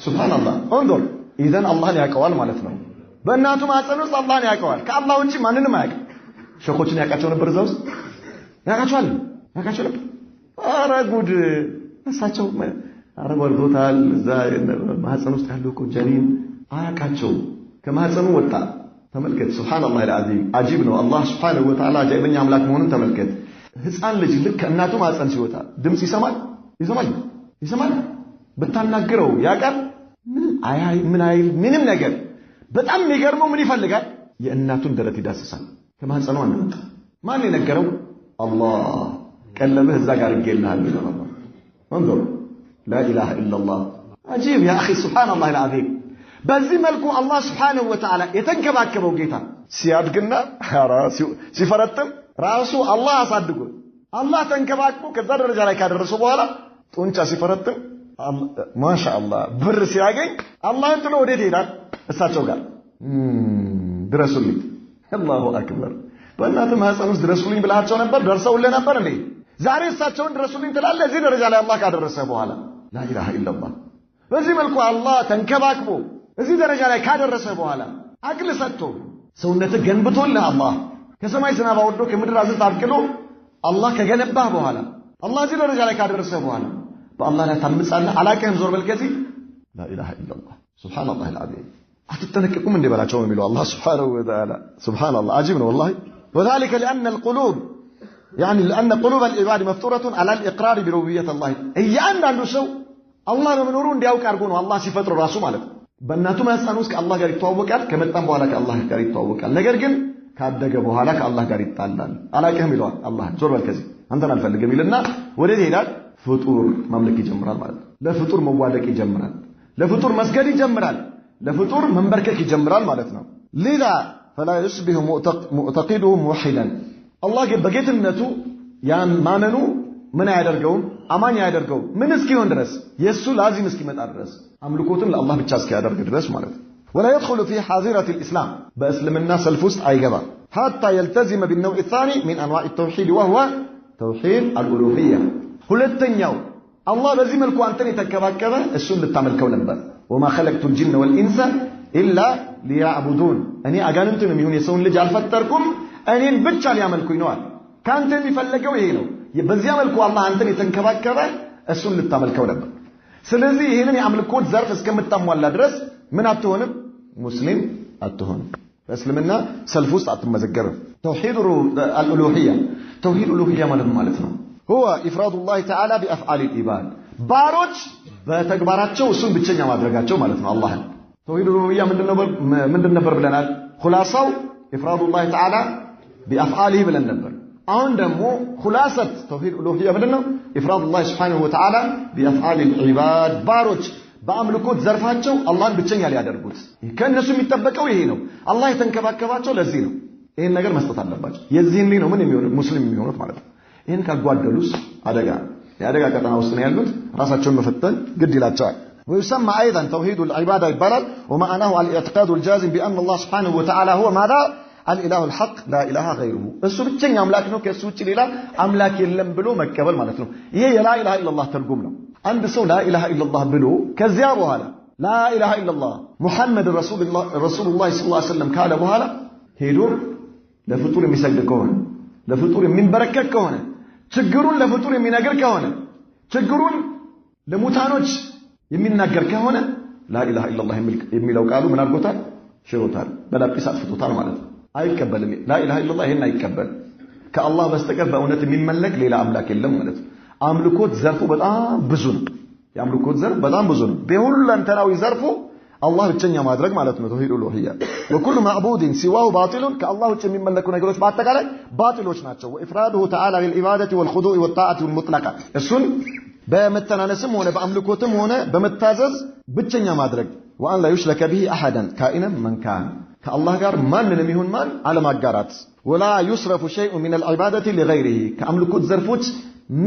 ሱብሃንአላህ እንظر ኢዘን አላህን ያውቀዋል ማለት ነው። በእናቱ ማህፀን ውስጥ አላህን ያውቀዋል። ከአላህ ውጪ ማንንም አያውቅም። ሸኾችን ያውቃቸው ነበር እዛ ውስጥ ያውቃቸው ነበር። ኧረ ጉድ እሳቸው ኧረ ወርዶታል። እዛ ማህፀን ውስጥ ያለው እኮ ጀኒን አያውቃቸው። ከማህፀኑ ወጣ። ተመልከት ሱብሃንአላህ አልዓዚም አጂብ ነው። አላህ ሱብሃነሁ ወተዓላ አጃኢበኛ አምላክ መሆኑን ተመልከት። ህፃን ልጅ ልክ ከእናቱ ማህፀን ሲወጣ ድምጽ ይሰማል። ብታናግረው ያውቃል። ምን አይል ምንም ነገር። በጣም የሚገርመው ምን ይፈልጋል? የእናቱን ደረት ይዳስሳል። ከማህፀኗ እንደመጣ ማን የነገረው? አላህ ቀለብህ እዛ ጋር ይገኛል ይላል አላህ። ወንዶ لا اله الا الله عجيب يا اخي سبحان الله العظيم። በዚህ መልኩ አላህ Subhanahu Wa Ta'ala የተንከባከበው ጌታ ሲያድግና ሲፈረጥም ራሱ አላህ አሳድጎ አላህ ተንከባክቦ ከዛ ደረጃ ላይ ካደረሰ በኋላ ጡንቻ ሲፈረጥም ማሻአላህ ብር ሲያገኝ አላህን ጥሎ ወዴት ይሄዳል? እሳቸው ጋር ድረሱልኝ። አላሁ አክበር። በእናትህ ማህፀን ውስጥ ድረሱልኝ ብላቸው ነበር፣ ደርሰውልህ ነበር እንዴ? ዛሬ እሳቸውን ድረሱልኝ ትላለህ። እዚህ ደረጃ ላይ አላህ ካደረሰ በኋላ ላ ኢላሃ ኢላላህ። በዚህ መልኩ አላህ ተንከባክቦ እዚህ ደረጃ ላይ ካደረሰ በኋላ አቅል ሰጥቶ ሰውነትህ ገንብቶልህ አላህ ከሰማይ ዝናብ አውርዶ ከምድር አዝርዕት አብቅሎ አላህ ከገነባህ በኋላ አላህ እዚህ ደረጃ ላይ ካደረሰ በኋላ በአላህ ላይ ታምጻለህ። አላቀህም ዞር በል ከዚህ ላ ኢላሃ ኢላላህ ሱብሃንአላህ አልዓዚም። አትጠነቀቁም እንደ በላቸው ነው የሚለው አላህ ሱብሃነሁ ወተዓላ። ሱብሃንአላህ አጂብ ነው والله. وذلك لأن القلوب يعني لأن قلوب العباد مفطورة على الإقرار بربوبية الله. እያንዳንዱ ሰው አላህ በመኖሩ እንዲያውቅ አድርጎ ነው አላህ ሲፈጥር ራሱ ማለት ነው። በእናቱ ማህፀን ውስጥ ከአላህ ጋር ይተዋወቃል። ከመጣም በኋላ ከአላህ ጋር ይተዋወቃል። ነገር ግን ካደገ በኋላ ከአላህ ጋር ይጣላል። አላቀህም ይለዋል አላህ ዞር በል ከዚህ አንተን አልፈልግም ይልና ወዴት ይሄዳል? ፍጡር ማምለክ ይጀምራል ማለት ነው። ለፍጡር መዋደቅ ይጀምራል። ለፍጡር መስገድ ይጀምራል። ለፍጡር መንበርከክ ይጀምራል ማለት ነው። ሌላ فلا يصبح معتقده موحدا الله በጌትነቱ ያን ማመኑ ምን ያደርገውም አማኝ ያደርገው ምን እስኪሆን ድረስ የሱ ላዚም እስኪመጣ ድረስ አምልኮቱን ለአላህ ብቻ እስኪያደርግ ድረስ ማለት ነው። ولا يدخل في حاضرة الإسلام በእስልምና ሰልፍ ውስጥ አይገባ حتى يلتزم بالنوع الثاني من أنواع التوحيد وهو توحيد الألوهية. ሁለተኛው አላህ በዚህ መልኩ አንተን የተከባከበ እሱን ልታመልከው ነበር። وما خلقت الجن والإنس إلا ليعبدون እኔ አጋንንቱንም ይሁን የሰውን ልጅ አልፈጠርኩም እኔን ብቻ ሊያመልኩኝ ነው አለ። ካንተ የሚፈልገው ይሄ ነው። በዚያ መልኩ አላህ አንተን የተንከባከበ እሱን ልታመልከው ነበር። ስለዚህ ይሄንን የአምልኮት ዘርፍ እስከምታሟላ ድረስ ምን አትሆንም? ሙስሊም አትሆንም። በእስልምና ሰልፍ ውስጥ አትመዘገብም። ተውሂድ አልኡሉሂያ ተውሂድ ኡሉሂያ ማለት ነው هو إفراد الله تعالى بأفعال العباد ባሮች በተግባራቸው እሱን ብቸኛ ማድረጋቸው ማለት ነው። አላህን ተውሂድ ኡሉሂያ ምንድን ነበር ብለናል? خلاصው إفراد الله تعالى بأفعاله ብለን ነበር። አሁን ደግሞ خلاصة ተውሂድ ኡሉሂያ ምንድነው? إفراد الله سبحانه وتعالى بأفعال العباد ባሮች በአምልኮት ዘርፋቸው አላህን ብቸኛ ሊያደርጉት ከነሱ የሚጠበቀው ይሄ ነው። አላህ የተንከባከባቸው ለዚህ ነው። ይሄን ነገር መስጠት አለባቸው። የዚህን ነው ምን የሚሆነው ሙስሊም የሚሆኑት ማለት ነው። ይሄን ካጓደሉስ አደጋ የአደጋ ቀጠና ውስጥ ነው ያሉት። ራሳቸውን መፈተን ግድ ይላቸዋል። ويسمى أيضا توحيد العبادة يبالغ ومعناه الاعتقاد الجازم بأن الله سبحانه وتعالى هو ماذا؟ الإله الحق لا إله غيره. እሱ ብቸኛ አምላክ ነው ከሱ ውጪ ሌላ አምላክ የለም ብሎ መቀበል ማለት ነው። ይሄ የላ ኢላሃ ኢላላህ ትርጉም ነው። አንድ ሰው ላ ኢላሃ ኢላላህ ብሎ ከዚያ በኋላ ላ ኢላሃ ኢላላህ ሙሐመድ ረሱሉላህ ሰለላሁ ዐለይሂ ወሰለም ካለ በኋላ ሄዶ ለፍጡር የሚሰግድ ከሆነ ለፍጡር የሚንበረከክ ከሆነ ችግሩን ለፍጡር የሚነግር ከሆነ ችግሩን ለሙታኖች የሚናገር ከሆነ ላ ኢላሃ ኢላላህ የሚለው ቃሉ ምን አድርጎታል? ሽሮታል። በላጲስ አጥፍቶታል ማለት ነው። አይቀበልም። ላ ኢላሃ ኢላላህ ይሄን አይቀበልም። ከአላህ በስተቀር በእውነት የሚመለክ ሌላ አምላክ የለም ማለት ነው። አምልኮት ዘርፉ በጣም ብዙ ነው። የአምልኮት ዘርፍ በጣም ብዙ ነው። በሁለንተናዊ ዘርፉ አላህ ብቸኛ ማድረግ ማለት ነው ተውሂድ ኡሉሂያ። ወኩሉ ማዕቡድን ሲዋሁ ባጢሉን ከአላህ ውጭ የሚመለኩ ነገሮች በአጠቃላይ ባጢሎች ናቸው። ወኢፍራዱሁ ተዓላ ቢልዒባደቲ ወልኹዱዕ ወጣዓቲ ወልሙጥለቃ እሱን በመተናነስም ሆነ በአምልኮትም ሆነ በመታዘዝ ብቸኛ ማድረግ ወአን ላ ዩሽረከ ቢሂ አሐደን ካኢነን መን ካን ከአላህ ጋር ማንንም ይሁን ማን አለማጋራት ወላ ዩስረፉ ሸይኡ ሚነል ዒባደቲ ሊገይሪሂ ከአምልኮት ዘርፎች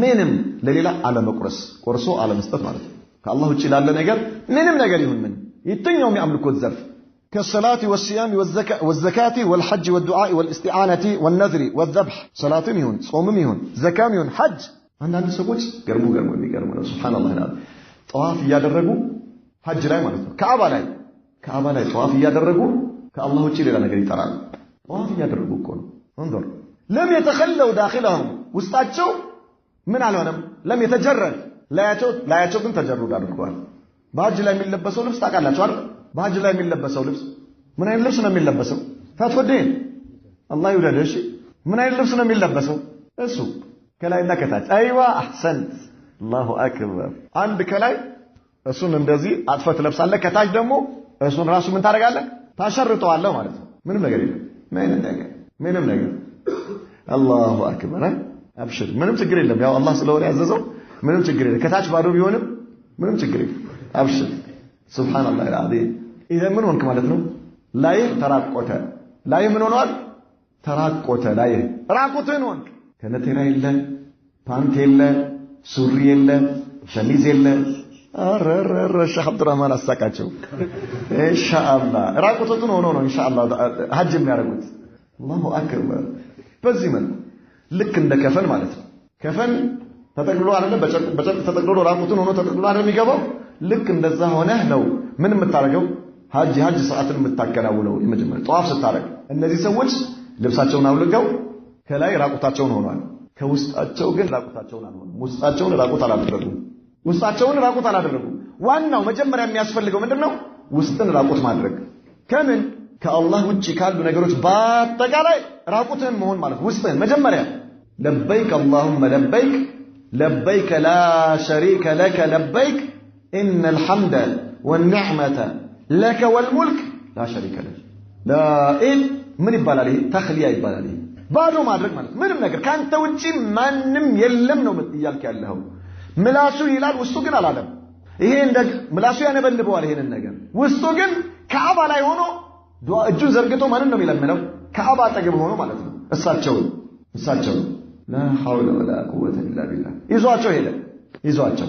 ምንም ለሌላ አለመቁረስ ቆርሶ አለመስጠት ማለት ነው። ከአላህ ውጭ ላለ ነገር ምንም ነገር ይሁን ምን የትኛውም የአምልኮት ዘርፍ ከሰላቲ ወሲያም ወዘካቲ ወልሐጅ ወዱዓ ወልእስቲዓነቲ ወነዝሪ ወዘብሕ ሰላትም ይሁን ጾምም ይሁን ዘካም ይሁን ሐጅ። አንዳንድ ሰዎች ገርሞ የሚገርም ነው ሱብሃንአላህ። ጠዋፍ እያደረጉ ሐጅ ላይ ማለት ነው ካዕባ ላይ ካዕባ ላይ ጠዋፍ እያደረጉ ከአላህ ውጪ ሌላ ነገር ይጠራሉ። ጠዋፍ እያደረጉ እኮ ነው። እንظر لم يتخلوا داخلهم ውስጣቸው ምን አልሆነም። ለም የተጀረድ ላያቸው ግን ተጀሩድ አድርገዋል። በሐጅ ላይ የሚለበሰው ልብስ ታውቃላችሁ አይደል? በሐጅ ላይ የሚለበሰው ልብስ ምን አይነት ልብስ ነው የሚለበሰው? ፈትወደን አላህ ይውደድሽ። ምን አይነት ልብስ ነው የሚለበሰው? እሱ ከላይና ከታች አይዋ አህሰንት አላሁ አክበር። አንድ ከላይ እሱን እንደዚህ አጥፈት ለብሳለህ፣ ከታች ደግሞ እሱን ራሱ ምን ታደርጋለህ? ታሸርጠዋለህ ማለት ነው። ምንም ነገር የለም። ምንም ነገር አላሁ አክበር። አብሽር ምንም ችግር የለም። ያው አላህ ስለሆነ ያዘዘው ምንም ችግር የለም። ከታች ባዶ ቢሆንም ምንም ችግር የለም። አብሽር ሱብሃንአላህ አልዓዚም። ይሄ ምን ሆንክ ማለት ነው? ላይ ተራቆተ። ላይ ምን ሆኗል? ተራቆተ። ላይ ራቆትን ሆንክ። ከነቴራ የለ፣ ፓንት የለ፣ ሱሪ የለ፣ ሸሚዝ የለ። አረረረ ሼህ አብዱራህማን አሳቃቸው። ኢንሻአላህ ራቆቱን ሆኖ ነው ኢንሻአላህ ሐጅ የሚያደርጉት። አላሁ አክበር። በዚህ መልኩ ልክ እንደ ከፈን ማለት ነው። ከፈን ተጠቅልሎ አይደለ በጨርቅ ተጠቅልሎ ራቁቱን ሆኖ ተጠቅልሎ አይደል የሚገባው? ልክ እንደዛ ሆነህ ነው ምን የምታረገው? ሐጅ ሰዓትን የምታከናውነው። የመጀመሪያ ጧፍ ስታረግ እነዚህ ሰዎች ልብሳቸውን አውልቀው ከላይ ራቁታቸውን ሆኗል። ከውስጣቸው ግን ራቁታቸውን አልሆኑም። ውስጣቸውን ራቁት አላደረጉም። ውስጣቸውን ራቁት አላደረጉም። ዋናው መጀመሪያ የሚያስፈልገው ምንድነው? ውስጥን ራቁት ማድረግ። ከምን? ከአላህ ውጪ ካሉ ነገሮች በአጠቃላይ ራቁትን መሆን ማለት ውስጥን መጀመሪያ ለበይክ አላሁመ ለበይክ ለበይክ ላ ሸሪከ ለከ ለበይክ ኢነል ሐምደ ወንዕመተ ለከ ወልሙልክ ላ ሸሪከ ለክ ላኢል ምን ይባላል? ይሄ ተኽሊያ ይባላል። ይሄ ባዶ ማድረግ ማለት ምንም ነገር ካንተ ውጪ ማንም የለም ነው እያልክ ያለኸው። ምላሱ ይላል፣ ውስጡ ግን አላለም። ይሄ እንደ ምላሱ ያነበንበዋል ይሄንን ነገር፣ ውስጡ ግን ካዕባ ላይ ሆኖ ዱዓ እጁን ዘርግቶ ማንን ነው የሚለምነው? ካዕባ አጠገብ ሆኖ ማለት ነው። እሳቸው ላ ሐውለ ወላ ቁወተ ኢላ ቢላህ ይዟቸው ሄደ። ይዟቸው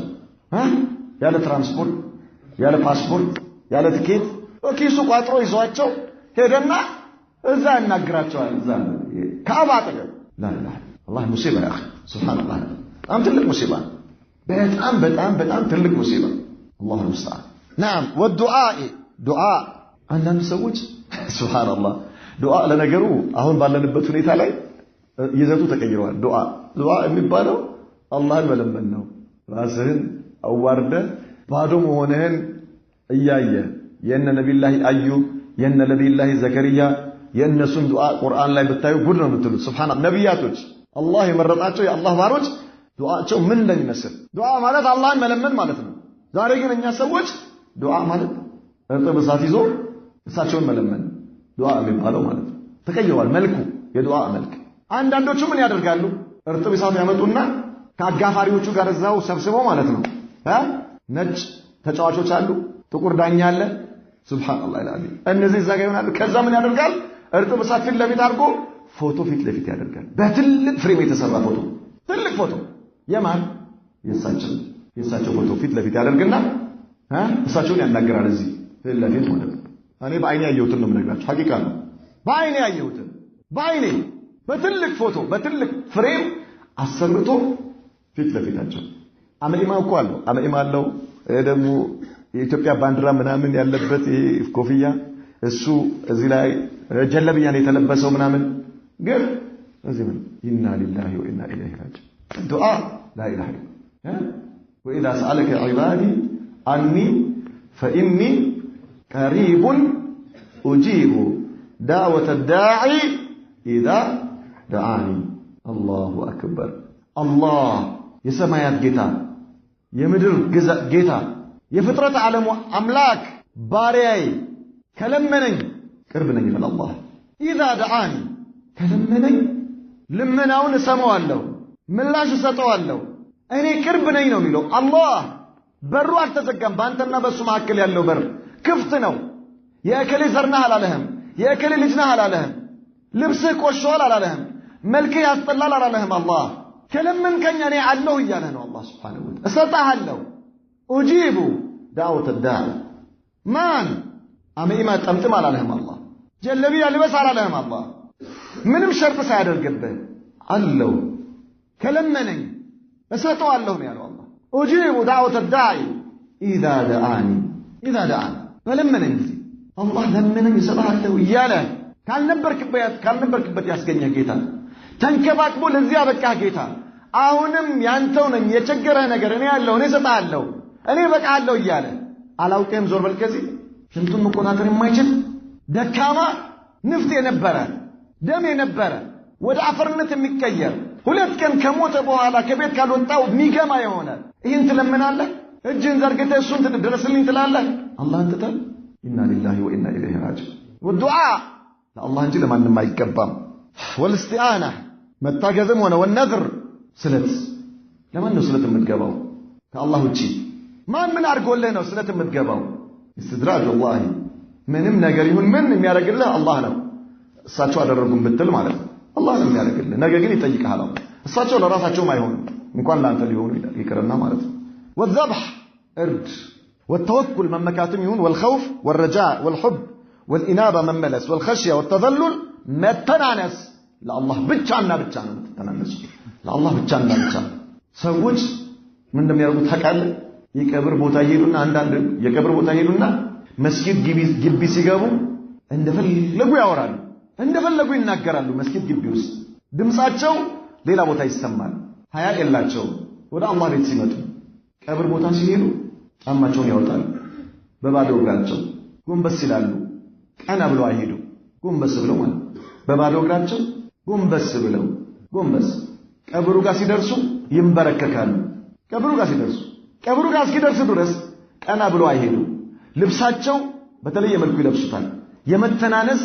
ያለ ትራንስፖርት ያለ ፓስፖርት ያለ ትኬት ኪሱ ቋጥሮ ይዟቸው ሄደና እዛ ያናግራቸዋል። እዛ ካዕባ አጠገብ ላ ኢላሃ ኢላላህ ሙሲባ ያ አኺ ሱብሃንአላህ። በጣም ትልቅ ሙሲባ፣ በጣም ትልቅ ሙሲባ። አላሁ ሙስተዓን። ናም ወዱዓኢ ዱዓ አንዳንድ ሰዎች ሱብሃንአላህ ዱዓ ለነገሩ አሁን ባለንበት ሁኔታ ላይ ይዘቱ ተቀይሯል። ዱዓ የሚባለው አላህን መለመን ነው። ራስህን አዋርደ ባዶ መሆንህን እያየ የነ ነቢዩላህ አዩብ የነ ነቢዩላህ ዘከሪያ የእነሱን ዱዓ ቁርአን ላይ ብታዩ ጉድ ነው የምትሉት። ሱብሃንአላህ ነቢያቶች አላህ የመረጣቸው የአላህ ባሮች ዱዓቸው ምን እንደሚመስል። ዱዓ ማለት አላህን መለመን ማለት ነው። ዛሬ ግን እኛ ሰዎች ዱዓ ማለት እርጥብ እሳት ይዞ እሳቸውን መለመን ዱዓ የሚባለው ማለት ነው። ተቀይሯል መልኩ፣ የዱዓ መልክ። አንዳንዶቹ ምን ያደርጋሉ? እርጥብ እሳት ያመጡና ከአጋፋሪዎቹ ጋር እዛው ሰብስበው ማለት ነው። ነጭ ተጫዋቾች አሉ፣ ጥቁር ዳኛ አለ። ሱብሃንአላህ አልዓዚም። እነዚህ እዛ ጋር ይሆናሉ። ከዛ ምን ያደርጋል? እርጥብ እሳት ፊት ለፊት አድርጎ ፎቶ ፊት ለፊት ያደርጋል። በትልቅ ፍሬም የተሰራ ፎቶ፣ ትልቅ ፎቶ የማን? የእሳቸው ፎቶ ፊት ለፊት ያደርግና እሳቸውን ያናገራል። እዚህ ፊት ለፊት ማለት ነው። እኔ በአይኔ ያየሁትን ነው የምነግራችሁ። ሐቂቃ ነው። በአይኔ ያየሁትን በአይኔ በትልቅ ፎቶ በትልቅ ፍሬም አሰርቶ ፊት ለፊታቸው አመኢማ እኮ አለው። አመኢማ አለው ደግሞ የኢትዮጵያ ባንዲራ ምናምን ያለበት ኮፍያ፣ እሱ እዚህ ላይ ጀለብያ ነው የተለበሰው ምናምን። ግን እዚህ ምን ኢና ሊላሂ ወኢና ኢለይሂ ራጂዑን ዱዓ ላ ኢላሃ ኢላ ወኢዛ ሰአለከ ዒባዲ አኒ ፈኢኒ ቀሪቡን ኡጂቡ ዳዕወተ ዳዒ ኢዛ ደዓኒ። አላሁ አክበር። አላህ የሰማያት ጌታ የምድር ጌታ የፍጥረት ዓለሙ አምላክ ባሪያዬ ከለመነኝ ቅርብ ነኝ ይላል አላህ። ኢዛ ደዓኒ ከለመነኝ ልመናውን እሰማዋለሁ፣ ምላሽ እሰጠዋለሁ። እኔ ቅርብ ነኝ ነው የሚለው አላህ። በሩ አልተዘጋም። በአንተና በእሱ መካከል ያለው በር ክፍት ነው። የእከሌ ዘር ነህ አላለህም። የእከሌ ልጅ ነህ አላለህም። ልብስህ ቆሽሿል አላለህም። መልክህ ያስጠላል አላለህም። አላህ ከለመንከኝ እኔ አለሁ እያለህ ነው አላህ ሱብሓነሁ ወተዓላ። እሰጥሃለሁ። ኡጂቡ ዳዕወተ ዳዒ ማን አመኢማ ጠምጥም አላለህም። አላህ ጀለቢያ ልበስ አላለህም። አላህ ምንም ሸርጥ ሳያደርግብህ አለው። ከለመነኝ እሰጠዋለሁ ነው ያለው አላህ። ኡጂቡ ዳዕወተ ዳዒ ኢዛ ደዓኒ በለመነኝ ጊዜ አላህ ለምንም ይሰጣል እያለ ካልነበርክበት ያስገኘህ ጌታ ተንከባክቦ ለዚህ ያበቃህ ጌታ አሁንም ያንተው ነኝ የቸገረህ ነገር እኔ ያለው እኔ እሰጣለሁ እኔ በቃለሁ እያለ አላውቅም ዞር በል ከዚህ ሽንቱን መቆጣጠር የማይችል ደካማ ንፍጥ የነበረ ደም የነበረ ወደ አፈርነት የሚቀየር ሁለት ቀን ከሞተ በኋላ ከቤት ካልወጣው ሚገማ የሆነ ይህን ትለምናለህ እጅን ዘርግተህ እሱን ትድረስልኝ ትላለህ አላህን ትተህ ኢና ሊላሂ ወኢና ኢለይሂ ራጂዑን ወዱዓ ለአላህ እንጂ ለማንም አይገባም ወልስቲአና መታገዝም ሆነ ወነዝር ስለት ለማን ነው ስለት የምትገባው ከአላህ ውጪ ምን አድርጎልህ ነው ስለት የምትገባው استدراج والله ምንም ነገር ይሁን ምን የሚያደርግልህ አላህ ነው እሳቸው አደረጉም ብትል ማለት ነው አላህ ነው የሚያደርግልህ ነገ ግን ይጠይቅሃል እሳቸው ለራሳቸው አይሆንም እንኳን ላንተ ሊሆኑ ይከረና ማለት ነው والذبح ارد والتوكل ممكاتم يهون والخوف والرجاء والحب والإنابة مملس والخشية والتذلل متنانس لله بتشانا متنانس لله بتشانا ሰዎች ምን እንደሚያደርጉት ታውቃለህ የቀብር ቦታ ይሄዱና አንዳንድ የቀብር ቦታ ይሄዱና መስጊድ ግቢ ሲገቡ እንደፈለጉ ያወራሉ እንደፈለጉ ይናገራሉ መስጊድ ግቢ ውስጥ ድምጻቸው ሌላ ቦታ ይሰማል ሀያ የላቸው ወደ አላህ ቤት ሲመጡ ቀብር ቦታ ሲሄዱ ጫማቸውን ያወጣሉ በባዶ እግራቸው ጎንበስ ይላሉ ቀና ብለው አይሄዱ ጎንበስ ብለው ማለት በባዶ እግራቸው ጎንበስ ብለው ጎንበስ ቀብሩ ጋር ሲደርሱ ይንበረከካሉ ቀብሩ ጋር እስኪደርሱ ድረስ ቀና ብለው አይሄዱ ልብሳቸው በተለየ መልኩ ይለብሱታል የመተናነስ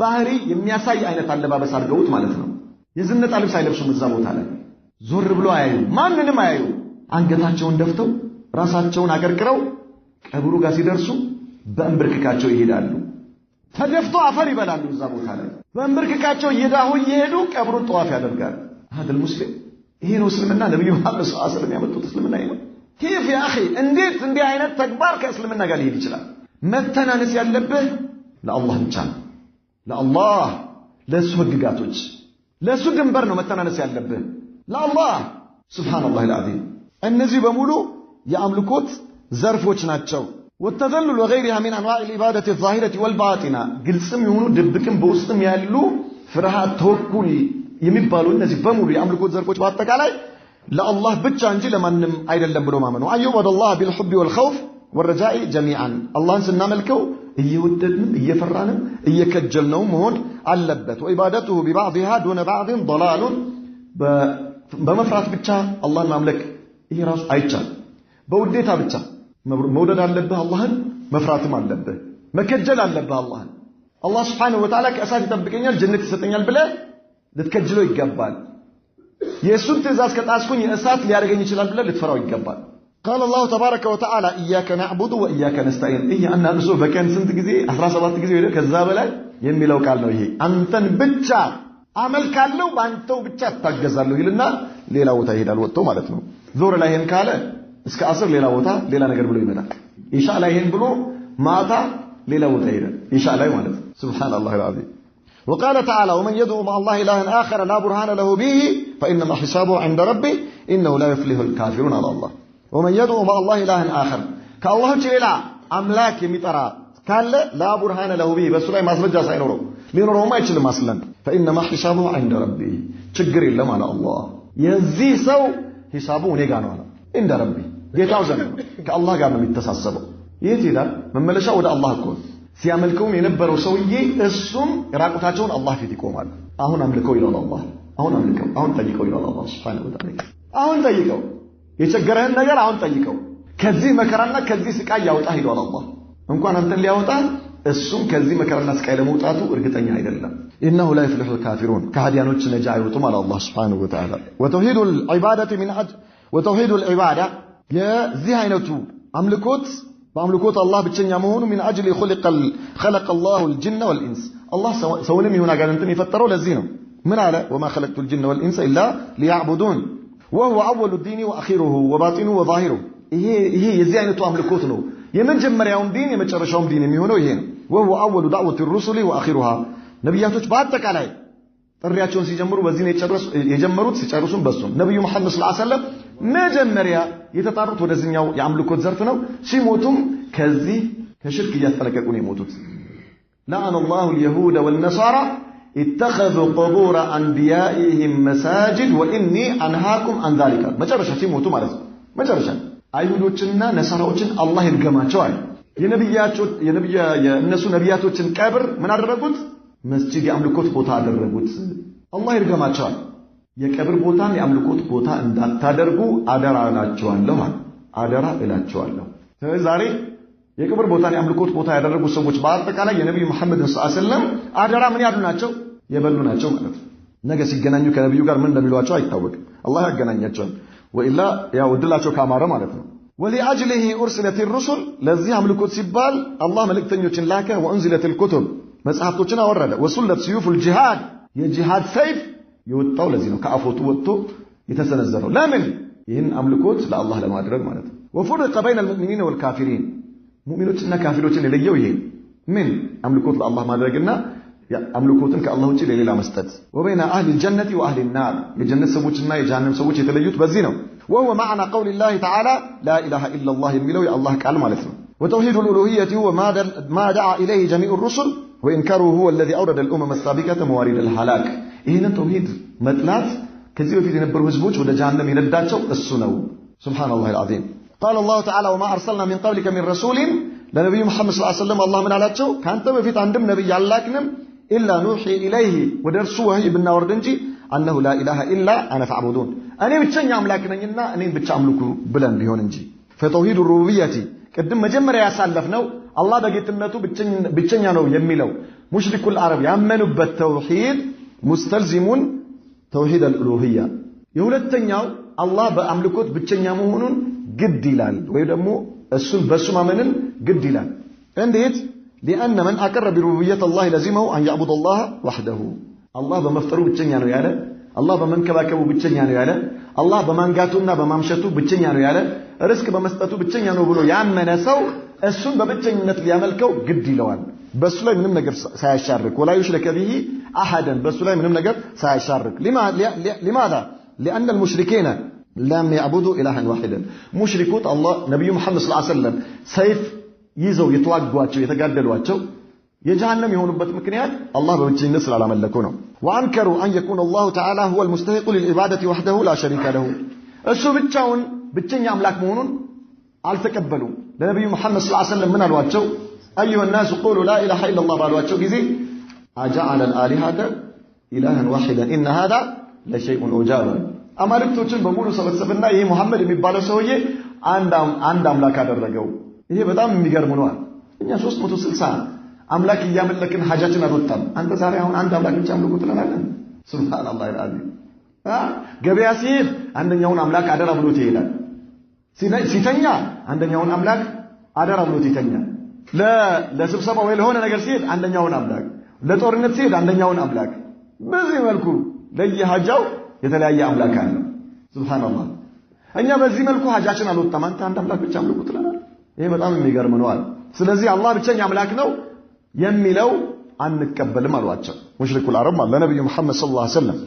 ባህሪ የሚያሳይ አይነት አለባበስ አድርገውት ማለት ነው የዝነጣ ልብስ አይለብሱም እዛ ቦታ ላይ ዞር ብለው አያዩ ማንንም አያዩ አንገታቸውን ደፍተው ራሳቸውን አቀርቅረው ቀብሩ ጋር ሲደርሱ በእንብርክካቸው ይሄዳሉ ተደፍቶ አፈር ይበላሉ እዛ ቦታ ላይ በእንብርክካቸው እየዳሁ እየሄዱ ቀብሩን ጠዋፍ ያደርጋሉ هذا المسلم ይሄ ነው እስልምና ነብዩ መሐመድ ሰለላሁ ዐለይሂ ወሰለም ያመጡት እስልምና ይሄ ነው كيف يا اخي እንዴት እንዲህ አይነት ተግባር ከእስልምና ጋር ሊሄድ ይችላል መተናነስ ያለብህ ለአላህ ብቻ ነው ለአላህ ለሱ ህግጋቶች ለሱ ድንበር ነው መተናነስ ያለብህ ለአላህ ሱብሃንአላህ العظيم እነዚህ በሙሉ የአምልኮት ዘርፎች ናቸው والتذلل وغيرها من انواع العباده الظاهره والباطنه ግልጽም ይሁኑ ድብቅም በውስጥም ያሉ ፍርሃት ተወኩል የሚባሉ እነዚህ በሙሉ የአምልኮት ዘርፎች በአጠቃላይ ለአላህ ብቻ እንጂ ለማንም አይደለም ብሎ ማመኑ አዩ ወደላህ بالحب والخوف والرجاء جميعا አላህን ስናመልከው እየወደድን እየፈራን እየከጀልነው መሆን አለበት وعبادته ببعضها دون بعض ضلال በመፍራት ብቻ አላህን ማምለክ ይሄ ራሱ አይቻል በውዴታ ብቻ መውደድ አለብህ አላህን መፍራትም አለብህ መከጀል አለብህ አላህን አላህ Subhanahu Wa Ta'ala ከእሳት ይጠብቀኛል ጀነት ይሰጠኛል ብለህ ልትከጅለው ይገባል የሱን ትእዛዝ ከጣስኩኝ እሳት ሊያደርገኝ ይችላል ብለህ ልትፈራው ይገባል قال الله تبارك وتعالى إياك نعبد وإياك نستعين أن أنسو بكان سنت ጊዜ 17 ጊዜ ወደ ከዛ በላይ የሚለው ቃል ነው ይሄ አንተን ብቻ አመልካለሁ ባንተው ብቻ ታገዛለሁ ይልና ሌላ ቦታ ይሄዳል ወጥቶ ማለት ነው ዞር ላይ ይሄን ካለ እስከ አስር ሌላ ቦታ ሌላ ነገር ብሎ ይመጣል ኢሻ ላይ ይሄን ብሎ ማታ ሌላ ቦታ ይሄዳል ኢሻ ላይ ማለት ነው ሱብሃንአላህ العظيم وقال تعالى ومن يدعو مع الله إلها آخر لا برهان له به فإنما حسابه عند ربه إنه لا يفلح الكافرون على الله ومن يدعو مع الله إلها آخر كالله تعالى أملاك يمترى قال لا برهان له به بس لا ማስረጃ ሳይኖረው ሊኖረውም አይችልም አስለን فإنما حسابه عند ربه ችግር የለም على الله የዚህ ሰው ሂሳቡ እኔ ጋር ነው عند ربي ጌታው ዘንድ ነው ከአላህ ጋር ነው የሚተሳሰበው የት ይላል መመለሻ ወደ አላህ እኮ ሲያመልከው የነበረው ሰውዬ እሱም ራቁታቸውን አላህ ፊት ይቆማል አሁን አምልከው ይላል አላህ አሁን አምልከው አሁን ጠይቀው ይላል አላህ Subhanahu Wa Ta'ala አሁን ጠይቀው የቸገረህን ነገር አሁን ጠይቀው ከዚህ መከራና ከዚህ ስቃይ ያወጣህ ይላል አላህ እንኳን አንተን ሊያወጣ እሱም ከዚህ መከራና ስቃይ ለመውጣቱ እርግጠኛ አይደለም إنه لا يفلح الكافرون ከሃዲያኖች ነጃ አይወጡም አለ አላህ Subhanahu Wa Ta'ala وتوحيد العبادة من وتوحيد العبادة የዚህ አይነቱ አምልኮት በአምልኮት አላህ ብቸኛ መሆኑ من اجل خلق الله الجن والانس الله ሰውንም ይሁን አጋንንትን የፈጠረው ለዚህ ነው ምን አለ وما خلقت الجن والانس الا ليعبدون وهو اول الدين واخره وباطنه وظاهره ይሄ የዚህ አይነቱ አምልኮት ነው የመጀመሪያውም ዲን የመጨረሻውም ዲን የሚሆነው ይሄ ነው وهو اول دعوة الرسل واخرها ነብያቶች በአጠቃላይ ጥሪያቸውን ሲጀምሩ በዚህ ነው የጀመሩት ሲጨርሱም በሱም ነብዩ መሐመድ ሰለላሁ ዐለይሂ ወሰለም መጀመሪያ የተጣሩት ወደዚህኛው የአምልኮት ዘርፍ ነው ሲሞቱም ከሽርክ እያስጠነቀቁ ነው የሞቱት። لعن الله اليهود والنصارى اتخذوا قبور انبيائهم مساجد واني انهاكم عن ذلك መጨረሻ ሲሞቱ ማለት ነው። መጨረሻ አይሁዶችና ነሳራዎችን አላህ ይርገማቸው አለ። የእነሱ ነቢያቶችን ቀብር ምን አደረጉት? መስጂድ የአምልኮት ቦታ አደረጉት። አላህ ይርገማቸው። የቀብር ቦታን የአምልኮት ቦታ እንዳታደርጉ አደራ እላቸዋለሁ። አደራ እላቸዋለሁ። ስለዚህ ዛሬ የቀብር ቦታን የአምልኮት ቦታ ያደረጉ ሰዎች በአጠቃላይ የነብዩ መሐመድ ሰለላሁ ዐለይሂ ወሰለም አደራ ምን ያሉ ናቸው? የበሉ ናቸው ማለት ነው። ነገ ሲገናኙ ከነብዩ ጋር ምን እንደሚሏቸው አይታወቅም። አላህ ያገናኛቸው ወኢላ ያው ድላቸው ካማረ ማለት ነው። ወሊአጅሊሂ ኡርሲለት الرسل ለዚህ አምልኮት ሲባል አላህ መልእክተኞችን ላከ። ወእንዚለት الكتب መጽሐፍቶችን አወረደ። ወሱለት سيوف الجهاد የጂሃድ ሰይፍ የወጣው ለዚህ ነው። ከአፎቱ ወጥቶ የተሰነዘረው ለምን? ይህን አምልኮት ለአላህ ለማድረግ ማለት ነው። وفرق بين المؤمنين والكافرين ሙእሚኖችና ካፊሮችን የለየው ይሄ ምን? አምልኮት ለአላህ ማድረግና አምልኮትን ከአላህ ውጪ ለሌላ መስጠት። وبين اهل الجنه واهل النار የጀነት ሰዎችና የጀሃነም ሰዎች የተለዩት በዚህ ነው። وهو معنى قول الله تعالى لا اله الا الله የሚለው የአላህ ቃል ማለት ነው። وتوحيد الالوهيه هو ما دعا اليه جميع الرسل وانكاره هو الذي اورد الامم السابقه موارد الهلاك ይህንን ተውሂድ መጥላት ከዚህ በፊት የነበሩ ህዝቦች ወደ ጀሃነም የነዳቸው እሱ ነው። ሱብሃንአላህ العظيم. قال الله تعالى وما ارسلنا من قبلك من رسول ለነብዩ መሐመድ ሰለላሁ ዐለይሂ ወሰለም አላህ ምን አላቸው? ካንተ በፊት አንድም ነብይ አላክንም ኢላ ኑሂ ኢለይሂ ወደ እርሱ ወህይ ብናወርድ እንጂ አነሁ ላ ኢላሃ ኢላ አነ ፈዕቡዱን እኔ ብቸኛ አምላክ ነኝና እኔን ብቻ አምልኩ ብለን ቢሆን እንጂ። ፈተውሂድ ሩቡቢየቲ ቅድም መጀመሪያ ያሳለፍነው አላህ በጌትነቱ ብቸኛ ነው የሚለው ሙሽሪኩል አረብ ያመኑበት ተውሂድ ሙስተልዚሙን ተውሂድ አልኡሉሂያ። የሁለተኛው አላህ በአምልኮት ብቸኛ መሆኑን ግድ ይላል ወይ ደግሞ እሱን በሱ ማመንን ግድ ይላል። እንዴት? لأن من أقر بربوبية الله لزمه أن يعبد الله وحده الله بمفطرو ብቸኛ ነው ያለ الله በመንከባከቡ ብቸኛ ነው ያለ الله በማንጋቱና በማምሸቱ ብቸኛ ነው ያለ ርስክ በመስጠቱ ብቸኛ ነው ብሎ ያመነ ሰው እሱን በብቸኝነት ሊያመልከው ግድ ይለዋል። በሱ ላይ ምንም ነገር ሳያሻርክ ولا يشرك به أحدا በሱ ላይ ምንም ነገር ሳያሻርክ لماذا لأن المشركين لم يعبدوا إلها واحدا مشركوت الله نبي محمد صلى الله عليه وسلم سيف ይዘው የተዋጓቸው የተጋደሏቸው የጀሃነም የሆኑበት ምክንያት አላህ በብቸኝነት ስላላመለኩ ነው። ወአንከሩ አን يكون الله تعالى هو المستحق للعبادة وحده لا شريك له እሱ ብቻውን ብቸኛ አምላክ መሆኑን አልተቀበሉም። ለነብዩ መሐመድ ሰለላሁ ዐለይሂ ወሰለም ምን አሏቸው? ايها الناس قولوا لا اله الا الله ባሏቸው ጊዜ اجعل الالهه الها واحدا ان هذا لشيء عجاب አማልክቶችን በሙሉ ሰበሰበና ይሄ መሐመድ የሚባለው ሰውዬ አንድ አምላክ አደረገው። ይሄ በጣም የሚገርም ነው። እኛ 360 አምላክ እያመለክን ሐጃችን አልወጣም። አንተ ዛሬ አሁን አንድ አምላክ ብቻ አምልኩ ትላለህ። ሱብሃንአላህ العظيم። ገበያ ሲሄድ አንደኛውን አምላክ አደራ ብሎት ይሄዳል። ሲተኛ አንደኛውን አምላክ አደራ ብሎት ይተኛል። ለስብሰባ ወይ ለሆነ ነገር ሲሄድ አንደኛውን አምላክ፣ ለጦርነት ሲሄድ አንደኛውን አምላክ። በዚህ መልኩ ለየሐጃው የተለያየ አምላክ አለ። ሱብሃንአላህ። እኛ በዚህ መልኩ ሐጃችን አልወጣም። አንተ አንድ አምላክ ብቻ አምልኩ ትላለህ። ይሄ በጣም የሚገርም ነው አለ። ስለዚህ አላህ ብቸኛ አምላክ ነው የሚለው አንቀበልም አሏቸው ሙሽሪኩል አረብ ማለት ለነብዩ መሐመድ ሰለላሁ ዐለይሂ ወሰለም።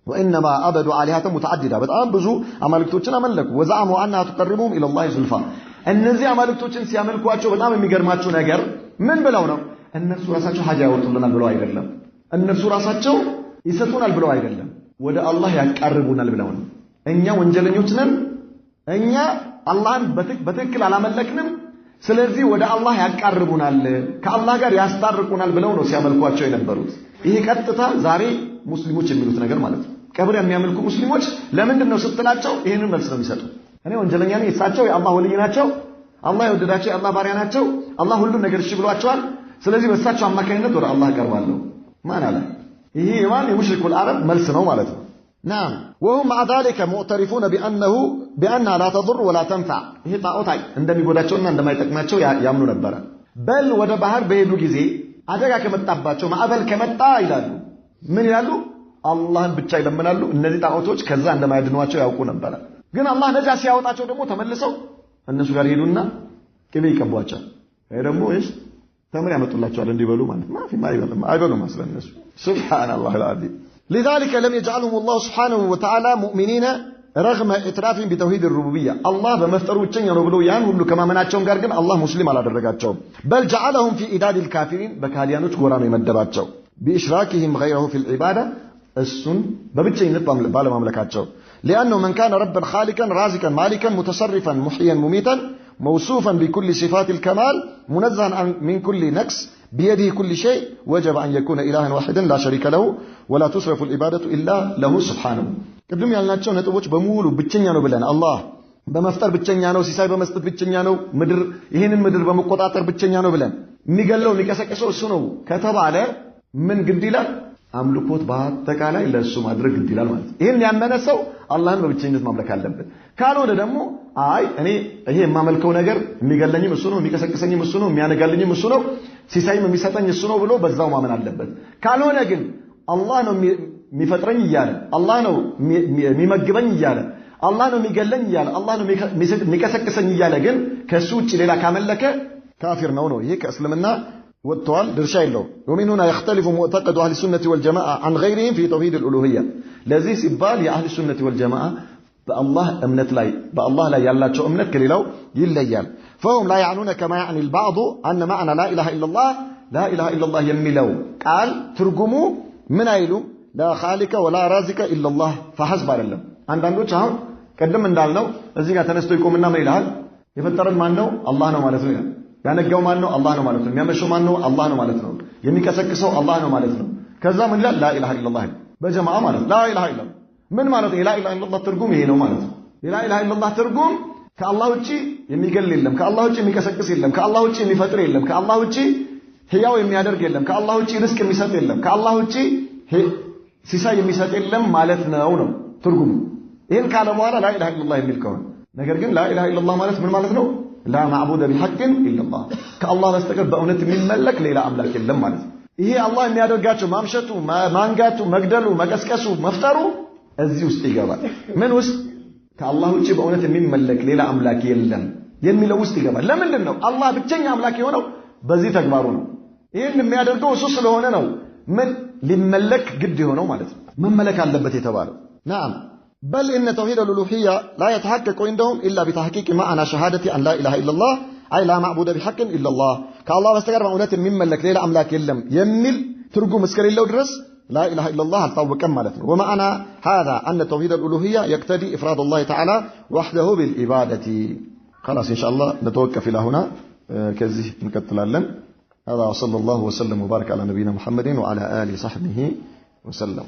وانما عبدوا الهه متعدده በጣም ብዙ አማልክቶችን አመለኩ። وزعموا انها تقربهم الى الله زلفى እነዚህ አማልክቶችን ሲያመልኳቸው በጣም የሚገርማቸው ነገር ምን ብለው ነው? እነሱ ራሳቸው ሐጃ ያወጡልናል ብለው አይደለም። እነሱ ራሳቸው ይሰጡናል ብለው አይደለም። ወደ አላህ ያቀርቡናል ብለው ነው። እኛ ወንጀለኞች ነን፣ እኛ አላህን በትክክል አላመለክንም፣ ስለዚህ ወደ አላህ ያቀርቡናል ከአላህ ጋር ያስታርቁናል ብለው ነው ሲያመልኳቸው የነበሩት። ይሄ ቀጥታ ዛሬ ሙስሊሞች የሚሉት ነገር ማለት ነው። ቀብር የሚያመልኩ ሙስሊሞች ለምንድን ነው ስትላቸው ይሄንን መልስ ነው የሚሰጡ። እኔ ወንጀለኛ ነኝ፣ እሳቸው የአላህ ወልይ ናቸው፣ አላህ የወደዳቸው የአላህ ባሪያ ናቸው፣ አላህ ሁሉን ነገር እሺ ብሏቸዋል፣ ስለዚህ በእሳቸው አማካኝነት ወደ አላህ ቀርባለሁ። ማን አለ? ይሄ የማን የሙሽሪኩል አረብ መልስ ነው ማለት ነው። نعم وهم مع ذلك معترفون بأنها لا تضر ولا تنفع ይሄ ጣዖት እንደሚጎዳቸውና እንደማይጠቅማቸው ያምኑ ነበር። በል ወደ ባህር በሄዱ ጊዜ አደጋ ከመጣባቸው ማዕበል ከመጣ ይላሉ ምን ይላሉ? አላህን ብቻ ይለምናሉ። እነዚህ ጣዖቶች ከዛ እንደማይድኗቸው ያውቁ ነበር። ግን አላህ ነጃ ሲያወጣቸው ደግሞ ተመልሰው እነሱ ጋር ሄዱና ቅቤ ይቀቧቸው። ይሄ ደግሞ ተምር ያመጡላቸዋል እንዲበሉ ማለት አይበሉም አስለን እነሱ ሱብሃንአላህ العظيم. لذلك لم يجعلهم الله سبحانه وتعالى مؤمنين رغم اعترافهم بتوحيد الربوبية الله بمفتروا التشنيا نبلو يان ولو كما مناتشون قارقن الله مسلم على درجاتهم بل جعلهم في إداد الكافرين بكاليانوش قرام يمدباتهم بإشراكهم غيره في العبادة السن ببتشين نطبع بالا مملكاتهم لأنه من كان ربا خالقا رازقا مالكا متصرفا محيا مميتا موصوفا بكل صفات الكمال منزها من كل نقص بيده كل شيء وجب أن يكون إلها واحدا لا شريك له ولا تصرف العبادة إلا له سبحانه قبلهم ያልናቸው ነጥቦች በሙሉ ብቸኛ ነው ብለን አላህ በመፍጠር ብቸኛ ነው ሲሳይ በመስጠት ብቸኛ ነው ምድር ይሄንን ምድር በመቆጣጠር ብቸኛ ነው ብለን የሚገለው የሚቀሰቀሰው እሱ ነው ከተባለ ምን ግድ ይላል አምልኮት በአጠቃላይ ለሱ ማድረግ ግድ ይላል ማለት ይሄን ያመነ ሰው አላህን በብቸኝነት ማምለክ አለበት ካልሆነ ደግሞ አይ እኔ ይሄ የማመልከው ነገር የሚገለኝም እሱ ነው የሚቀሰቅሰኝም እሱ ነው የሚያነጋልኝም እሱ ነው ሲሳይም የሚሰጠኝ እሱ ነው ብሎ በዛው ማመን አለበት ካልሆነ ግን አላህ ነው የሚፈጥረኝ ይያለ አላህ ነው የሚመግበኝ ይያለ አላህ ነው የሚገለኝ ይያለ አላህ ነው የሚቀሰቅሰኝ ይያለ ግን ከሱ ውጪ ሌላ ካመለከ ካፊር ነው ይሄ ከእስልምና ወጥቷል ድርሻ የለው ومن هنا يختلف معتقد اهل السنه والجماعه عن غيرهم في توحيد الالوهيه ለዚህ ሲባል የአህል ሱነቲ ወልጀማዓ በአላህ እምነት ላይ በአላህ ላይ ያላቸው እምነት ከሌላው ይለያል فهم لا يعنون كما يعني البعض ان معنى لا اله الا الله لا اله الا الله የሚለው ቃል ትርጉሙ ምን አይሉ لا خالق ولا رازق الا الله فحسب አይደለም አንዳንዶች አሁን ቀደም እንዳልነው እዚህ ጋር ተነስቶ ይቆምና ምን ይላል የፈጠረን ማን ነው አላህ ነው ማለት ነው ያነጋው ማን ነው አላህ ነው ማለት ነው የሚያመሸው ማን ነው አላህ ነው ማለት ነው የሚቀሰቅሰው አላህ ነው ማለት ነው ከዛ ምን ይላል لا اله الا الله በጀማዓ ማለት لا اله الا الله ምን ማለት ነው لا اله الا الله ትርጉም ይሄ ነው ማለት ነው لا اله الا الله ትርጉም ከአላህ ውጪ የሚገል የለም ከአላህ ውጪ የሚቀሰቅስ የለም ከአላህ ውጪ የሚፈጥር የለም ከአላህ ውጪ ህያው የሚያደርግ የለም ከአላህ ውጪ ርዝቅ የሚሰጥ የለም ከአላህ ውጪ ሲሳይ የሚሰጥ የለም ማለት ነው ትርጉሙ ይሄን ካለ በኋላ لا اله الا الله የሚል ከሆነ ነገር ግን لا اله الا الله ማለት ምን ማለት ነው لا معبود بحق الا الله ከአላህ በስተቀር በእውነት የሚመለክ ሌላ አምላክ የለም ማለት ነው ይሄ አላህ የሚያደርጋቸው ማምሸቱ ማንጋቱ መግደሉ መቀስቀሱ መፍጠሩ እዚህ ውስጥ ይገባል ምን ውስጥ ከአላህ ውጪ በእውነት የሚመለክ ሌላ አምላክ የለም የሚለው ውስጥ ይገባል ለምንድን ነው አላህ ብቸኛ አምላክ የሆነው በዚህ ተግባሩ ነው ይሄን የሚያደርገው እሱ ስለሆነ ነው ምን ሊመለክ ግድ የሆነው ማለት ነው መመለክ አለበት የተባለው نعم بل ان توحيد الالوهيه لا يتحقق عندهم الا بتحقيق معنى شهاده ان لا اله الا الله اي لا معبود بحق الا الله كالله በስተቀር በእውነት የሚመለክ ሌላ አምላክ የለም የሚል ትርጉም እስከሌለው ድረስ لا اله الا الله አልታወቀም ማለት ነው ومعنى هذا ان توحيد الالوهيه يقتضي افراد الله تعالى وحده بالعباده خلاص ان شاء الله نتوقف الى هنا ከዚህ እንቀጥላለን هذا صلى الله وسلم وبارك على نبينا محمد وعلى اله وصحبه وسلم